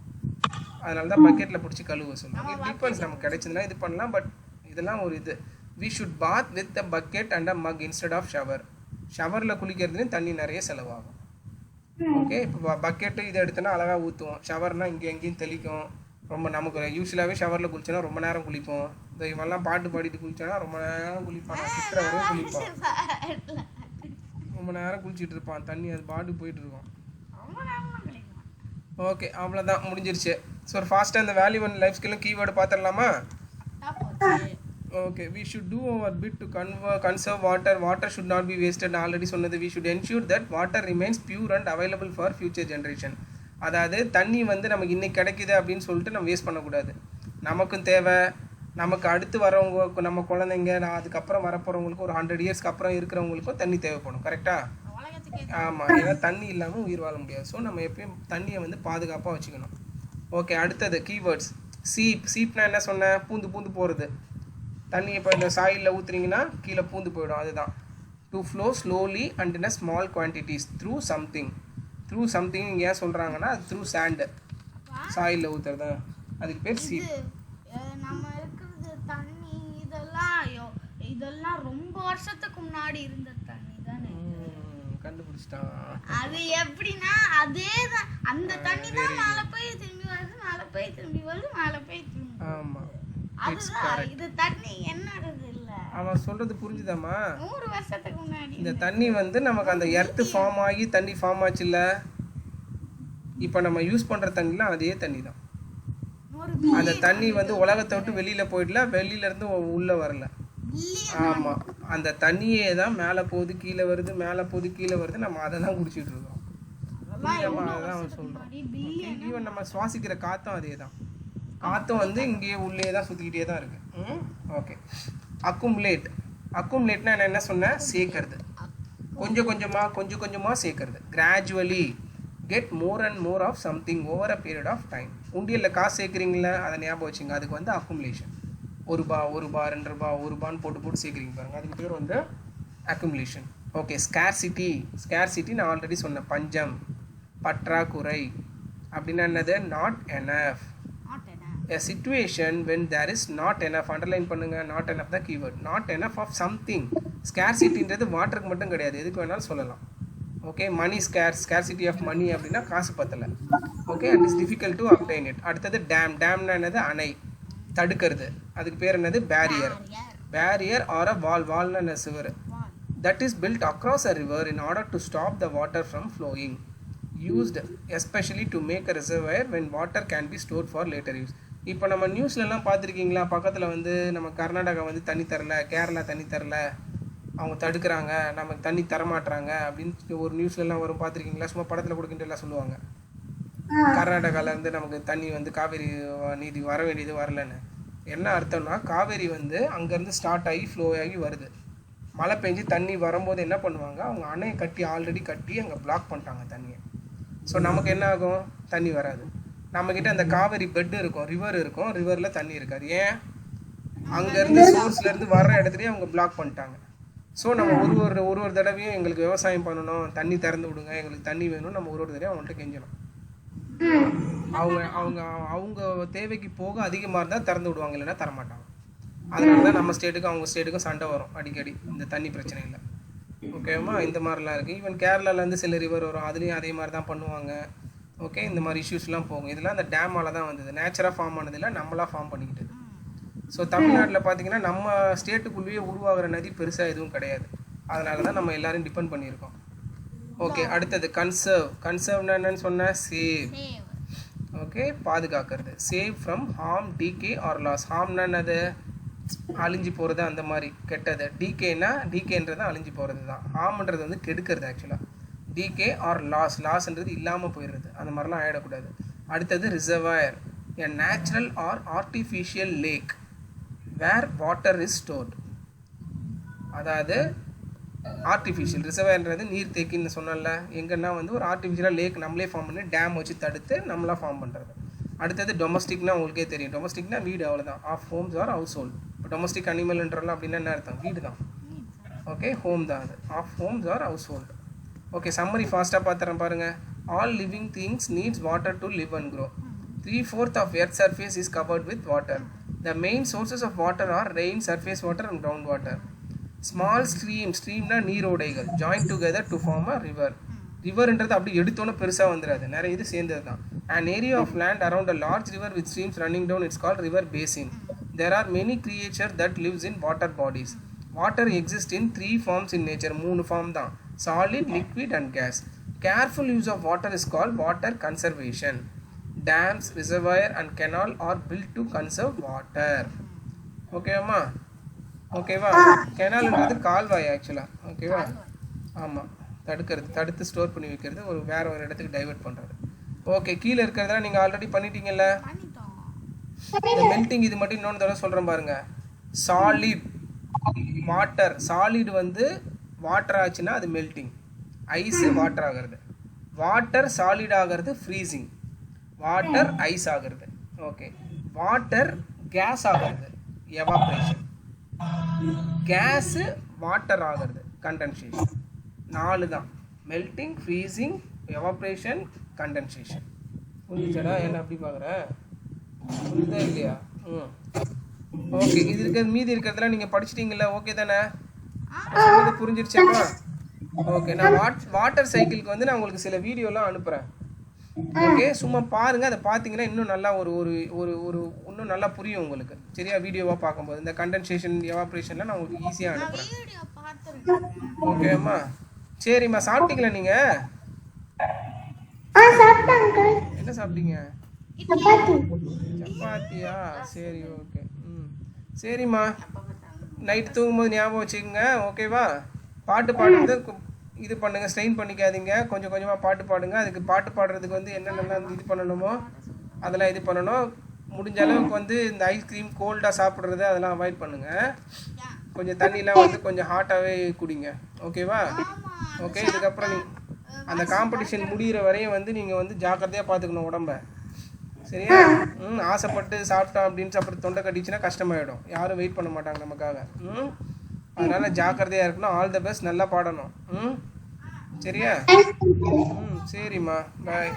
அதனால தான் பக்கெட்டில் பிடிச்சி கழுவ சொல்லுவாங்க. இது டிஃபரன்ஸ் நமக்கு கிடைச்சதுன்னா இது பண்ணலாம், பட் இதெல்லாம் ஒரு இது. We should bath with a bucket and a mug instead of shower. ஷவரில் குளிக்கிறதுலேயும் தண்ணி நிறைய செலவாகும். ஓகே, இப்போ பக்கெட்டு இதை எடுத்தோன்னா அழகாக ஊற்றுவோம், ஷவர்னால் இங்கே எங்கேயும் தெளிக்கும். ரொம்ப நமக்கு யூஸ்வலாகவே ஷவரில் குளிச்சோன்னா ரொம்ப நேரம் குளிப்போம். இந்த இவெல்லாம் பாட்டு பாடிட்டு குளிச்சோன்னா ரொம்ப நேரம் குளிப்பான், சித்திர வரையும் குளிப்பான், ரொம்ப நேரம் குளிச்சுட்டு இருப்பான், தண்ணி அது பாட்டு போயிட்டு இருக்கும். ஓகே, அவ்வளோதான், முடிஞ்சிருச்சு. ஸோ ஃபாஸ்ட்டாக இந்த வேல்யூ அண்ட் லைஃப் ஸ்கில்லும் கீவேர்டு பார்த்துடலாமா? Okay, we should do our bit to conserve water. Water should not be wasted. Already சொன்னது. we should ensure that water remains pure and available for future generation. அதாவது தண்ணி வந்து நமக்கு இன்னைக்கு கிடைக்குது அப்படின்னு சொல்லிட்டு நம்ம வேஸ்ட் பண்ணக்கூடாது. நமக்கும் தேவை, நமக்கு அடுத்து வரவங்க, நம்ம குழந்தைங்க, அதுக்கப்புறம் வரப்போகிறவங்களுக்கும், ஒரு 100 இயர்ஸ்க்கு அப்புறம் இருக்கிறவங்களுக்கும் தண்ணி தேவைப்படும். கரெக்டாக? ஆமாம், ஏன்னா தண்ணி இல்லாமல் உயிர் வாழ முடியாது. ஸோ நம்ம எப்பயும் தண்ணியை வந்து பாதுகாப்பாக வச்சுக்கணும். ஓகே, அடுத்தது கீவேர்ட்ஸ். சீப்னா என்ன சொன்னேன்? பூந்து பூந்து போகிறது. தண்ணி இப்போ இந்த சாயிலில் ஊற்றுறீங்கன்னா கீழே பூந்து போயிடும், அதுதான். To flow slowly and in a small quantities through something. Through something இங்கே ஏன் சொல்கிறாங்கன்னா த்ரூ சாண்டு, சாயிலில் ஊற்றுறது, அதுக்கு பேர் சீப். நம்ம இருக்கிறது தண்ணி இதெல்லாம் ரொம்ப வருஷத்துக்கு முன்னாடி இருந்த தண்ணி தானே. கண்டுபிடிச்சிட்டான். அது எப்படின்னா அதேதான், அந்த தண்ணி தான் மேலே போய் திரும்பி வருது, மேலே போய் திரும்பி வருது, மேலே போய் திரும்பி. ஆமாம், இது தண்ணி என்னது இல்ல. அவன் சொல்றது புரிஞ்சுதாமா? 100 வருஷத்துக்கு முன்னாடி இந்த தண்ணி வந்து நமக்கு அந்த எர்த்து ஃபார்ம் ஆகி தண்ணி ஃபார்ம் ஆச்சு இல்ல, இப்போ நம்ம யூஸ் பண்ற தண்ணிலாம் அதே தண்ணி தான். அந்த தண்ணி வந்து உலகத்தை விட்டு வெளியில போயிடல, வெளியில இருந்து உள்ள வரல. ஆமா, அந்த தண்ணியே தான் மேலே போகுது கீழே வருது, மேலே போகுது கீழே வருது, நம்ம அதை தான் குடிச்சிட்டு இருக்கோம். நம்ம அதான் அவன் சொல்றோம். ஈவன் நம்ம சுவாசிக்கிற காத்தும் அதே தான். காற்றும் வந்து இங்கேயே உள்ளே தான் சுற்றிக்கிட்டே தான் இருக்குது. ஓகே, அக்குமுலேட்னா என்ன சொன்னேன்? சேர்க்கறது, கொஞ்சம் கொஞ்சமாக சேர்க்கறது. Gradually get more and more of something over a period of time. உண்டியலில் காசு சேர்க்குறீங்களா, அதை ஞாபகம் வச்சுங்க, அதுக்கு வந்து அக்குமுலேஷன். ₹1 ₹2 ₹1 ரூபான்னு போட்டு சேர்க்குறீங்க பாருங்கள், அதுக்கு பேர் வந்து அக்குமுலேஷன். ஓகே, ஸ்கேர்சிட்டி நான் ஆல்ரெடி சொன்னேன். பஞ்சம், பற்றாக்குறை அப்படின்னா என்னது? Not enough. A situation when there is not enough, underline பண்ணுங்க, not enough the keyword, not enough of something. scarcityன்றது வாட்டருக்கு மட்டும் கிடையாது, எதுக்கு வேணாலும் சொல்லலாம். ஓகே, மணி scarcity of money அப்படின்னா காசு பத்தலை. ஓகே, and it's difficult to obtain it. அடுத்தது டேம்னா என்னது? அணை, தடுக்கிறது, அதுக்கு பேர் என்னது? பேரியர் or a வால்னா என்ன? சுவர். that is built across a river in order to stop the water from flowing, used especially to make a reservoir when water can be stored for later use. இப்போ நம்ம நியூஸ்லலாம் பார்த்துருக்கீங்களா, பக்கத்தில் வந்து நம்ம கர்நாடகா வந்து தண்ணி தரல, கேரளா தண்ணி தரல, அவங்க தடுக்கிறாங்க, நமக்கு தண்ணி தரமாட்டுறாங்க அப்படின்னு ஒரு நியூஸ்லலாம் வரும், பார்த்துருக்கீங்களா? சும்மா படத்தில் கொடுக்கின்றலாம் சொல்லுவாங்க, கர்நாடகாவிலேருந்து நமக்கு தண்ணி வந்து காவேரி நீதி வர வேண்டியது வரலன்னு. என்ன அர்த்தம்னா, காவேரி வந்து அங்கேருந்து ஸ்டார்ட் ஆகி ஃப்ளோ ஆகி வருது. மழை பெஞ்சு தண்ணி வரும்போது என்ன பண்ணுவாங்க, அவங்க அணையை ஆல்ரெடி கட்டி அங்கே பிளாக் பண்ணிட்டாங்க தண்ணியை. ஸோ நமக்கு என்ன ஆகும்? தண்ணி வராது. நம்மக்கிட்ட அந்த காவேரி பெட் இருக்கும், ரிவர் இருக்கும், ரிவரில் தண்ணி இருக்காது. ஏன்? அங்கேருந்து சோர்ஸ்லேருந்து வர்ற இடத்துலையே அவங்க பிளாக் பண்ணிட்டாங்க. ஸோ நம்ம ஒரு தடவையும் எங்களுக்கு விவசாயம் பண்ணணும், தண்ணி திறந்து விடுங்க, எங்களுக்கு தண்ணி வேணும், நம்ம ஒரு தடவையும் அவங்கள்ட்ட கெஞ்சணும். அவங்க தேவைக்கு போக அதிகமாக இருந்தால் திறந்து விடுவாங்க, இல்லைன்னா தரமாட்டாங்க. அதனால தான் நம்ம ஸ்டேட்டுக்கும் அவங்க ஸ்டேட்டுக்கும் சண்டை வரும் அடிக்கடி இந்த தண்ணி பிரச்சனையில். ஓகேவா? இந்த மாதிரிலாம் இருக்குது. ஈவன் கேரளாலேருந்து சில ரிவர் வரும், அதுலேயும் அதே மாதிரி தான் பண்ணுவாங்க. ஓகே, இந்த மாதிரி இஷ்யூஸ்லாம் போகும். இதெல்லாம் அந்த டேமால் தான் வந்தது. நேச்சராக ஃபார்ம் ஆனதில்லை, நம்மளாக ஃபார்ம் பண்ணிக்கிட்டது. ஸோ தமிழ்நாட்டில் பார்த்தீங்கன்னா நம்ம ஸ்டேட்டுக்குள்ளேயே உருவாகிற நதி பெருசாக எதுவும் கிடையாது. அதனால தான் நம்ம எல்லாரும் டிபெண்ட் பண்ணியிருக்கோம். ஓகே, அடுத்தது கன்சர்வ்னா என்னன்னு சொன்ன சேவ். ஓகே, பாதுகாக்கிறது. Save from harm, decay or loss. ஹார்ம்னா என்னது? அழிஞ்சு போகிறது, அந்த மாதிரி கெட்டது. டிகேன்றது அழிஞ்சு போகிறது தான். ஹார்ம்ன்றது வந்து கெடுக்கிறது ஆக்சுவலாக. டிகே ஆர் லாஸ்ன்றது இல்லாமல் போயிடுறது, அந்த மாதிரிலாம் ஆகிடக்கூடாது. அடுத்தது reservoir, a natural or artificial lake where water is stored. அதாவது ஆர்டிஃபிஷியல் ரிசர்வாயர்ன்றது நீர் தேக்கின்னு சொன்னல, எங்கன்னா வந்து ஒரு ஆர்டிஃபிஷியலாக லேக் நம்மளே ஃபார்ம் பண்ணி டேம் வச்சு தடுத்து நம்மளாக ஃபார்ம் பண்ணுறது. அடுத்தது டொமஸ்டிக்னா உங்களுக்கே தெரியும். டொமஸ்டிக்னா வீடு, அவ்வளோதான். Of homes or household. இப்போ டொமஸ்டிக் அனிமல்ன்றலாம் அப்படின்னா என்ன அர்த்தம்? வீடு தான். ஓகே, ஹோம் தான் அது. Of homes or household. Okay, summary ஃபாஸ்ட்டாக பார்த்துறேன் பாருங்கள். All living things needs water to live and grow. 3/4 of Earth's surface is covered with water. The main sources of water are rain, surface water and groundwater. Small streamனா நீரோடைகள் join together to form a river. ரிவர்ன்றது அப்படி எடுத்தோன்னே பெருசாக வந்துடாது, நிறைய இது சேர்ந்தது தான். An area of land around a large river with streams running down, it's called river basin. There are many creatures that lives in water bodies. Water exists in 3 forms in nature. 3 form தான்: solid, liquid and gas. Careful use of water is called water conservation. Dams, reservoir and canal are built to conserve water. ஓகேவா? ஓகேவா? கெனால்ன்றது கால்வாய் ஆக்சுவலாக. ஓகேவா? ஆமாம், தடுத்து store பண்ணி வைக்கிறது, வேற ஒரு இடத்துக்கு டைவர்ட் பண்ணுறது. ஓகே, கீழே இருக்கிறதெல்லாம் நீங்கள் ஆல்ரெடி பண்ணிட்டீங்கல்ல. இந்த மெல்டிங் இது மட்டும் இன்னொன்று தடவை சொல்கிறேன் பாருங்க. சாலிட் வாட்டர், சாலிட் வந்து வாட்டர் ஆச்சுன்னா அது மெல்டிங். ஐஸு வாட்டர் ஆகிறது. வாட்டர் சாலிட் ஆகிறது ஃப்ரீசிங். வாட்டர் ஐஸ் ஆகிறது. ஓகே, வாட்டர் கேஸ் ஆகிறது எவாப்ரேஷன். கேஸு வாட்டர் ஆகிறது கண்டென்சேஷன். 4 தான்: மெல்டிங், ஃப்ரீசிங், எவாப்ரேஷன், கண்டென்சேஷன். புரிஞ்சுச்சடா? என்ன அப்படி பார்க்குற? புரியுதா இல்லையா? ஓகே, இது இருக்கிறது மீதி இருக்கிறதுலாம் நீங்கள் படிச்சிட்டிங்களா? ஓகே தானே? புரிஞ்சிருச்சாப்பா? ஓகே, நான் வாட்டர் சைக்கிளுக்கு வந்து நான் உங்களுக்கு சில வீடியோலாம் அனுப்புகிறேன். ஓகே, சும்மா பாருங்கள். அதை பார்த்தீங்கன்னா இன்னும் நல்லா ஒரு ஒரு ஒரு இன்னும் நல்லா புரியும் உங்களுக்கு. சரியா? வீடியோவாக பார்க்கும்போது இந்த கண்டென்சேஷன், எவாப்ரேஷன்லாம் நான் உங்களுக்கு ஈஸியாக அனுப்புகிறேன். ஓகேம்மா? சரிம்மா, சாப்பிட்டீங்களா நீங்கள்? என்ன சாப்பிட்டீங்க? சப்பாத்தியா? சரி, ஓகே. சரிம்மா, நைட்டு தூங்கும்போது ஞாபகம் வச்சுக்கோங்க. ஓகேவா? பாட்டு பாடுறது இது பண்ணுங்கள், ஸ்ட்ரெயின் பண்ணிக்காதீங்க. கொஞ்சம் கொஞ்சமாக பாட்டு பாடுங்க. அதுக்கு பாட்டு பாடுறதுக்கு வந்து என்னென்னலாம் இது பண்ணணுமோ அதெல்லாம் இது பண்ணணும். முடிஞ்ச அளவுக்கு வந்து இந்த ஐஸ்கிரீம் கோல்டாக சாப்பிட்றது அதெல்லாம் அவாய்ட் பண்ணுங்கள். கொஞ்சம் தண்ணிலாம் வந்து கொஞ்சம் ஹாட்டாகவே குடிங்க. ஓகேவா? ஓகே, இதுக்கப்புறம் அந்த காம்படிஷன் முடிகிற வரையும் வந்து நீங்கள் வந்து ஜாக்கிரதையாக பார்த்துக்கணும் உடம்ப. சரியா? ஆசைப்பட்டு சாப்பிட்டோம் அப்படின்னு அப்புறம் தொண்டை கட்டிச்சுன்னா கஷ்டமாயிடும். யாரும் வெயிட் பண்ண மாட்டாங்க நமக்காக. அதனால் ஜாக்கிரதையாக இருக்கணும். All the best. நல்லா பாடணும். சரியா? சரிம்மா, பாய்.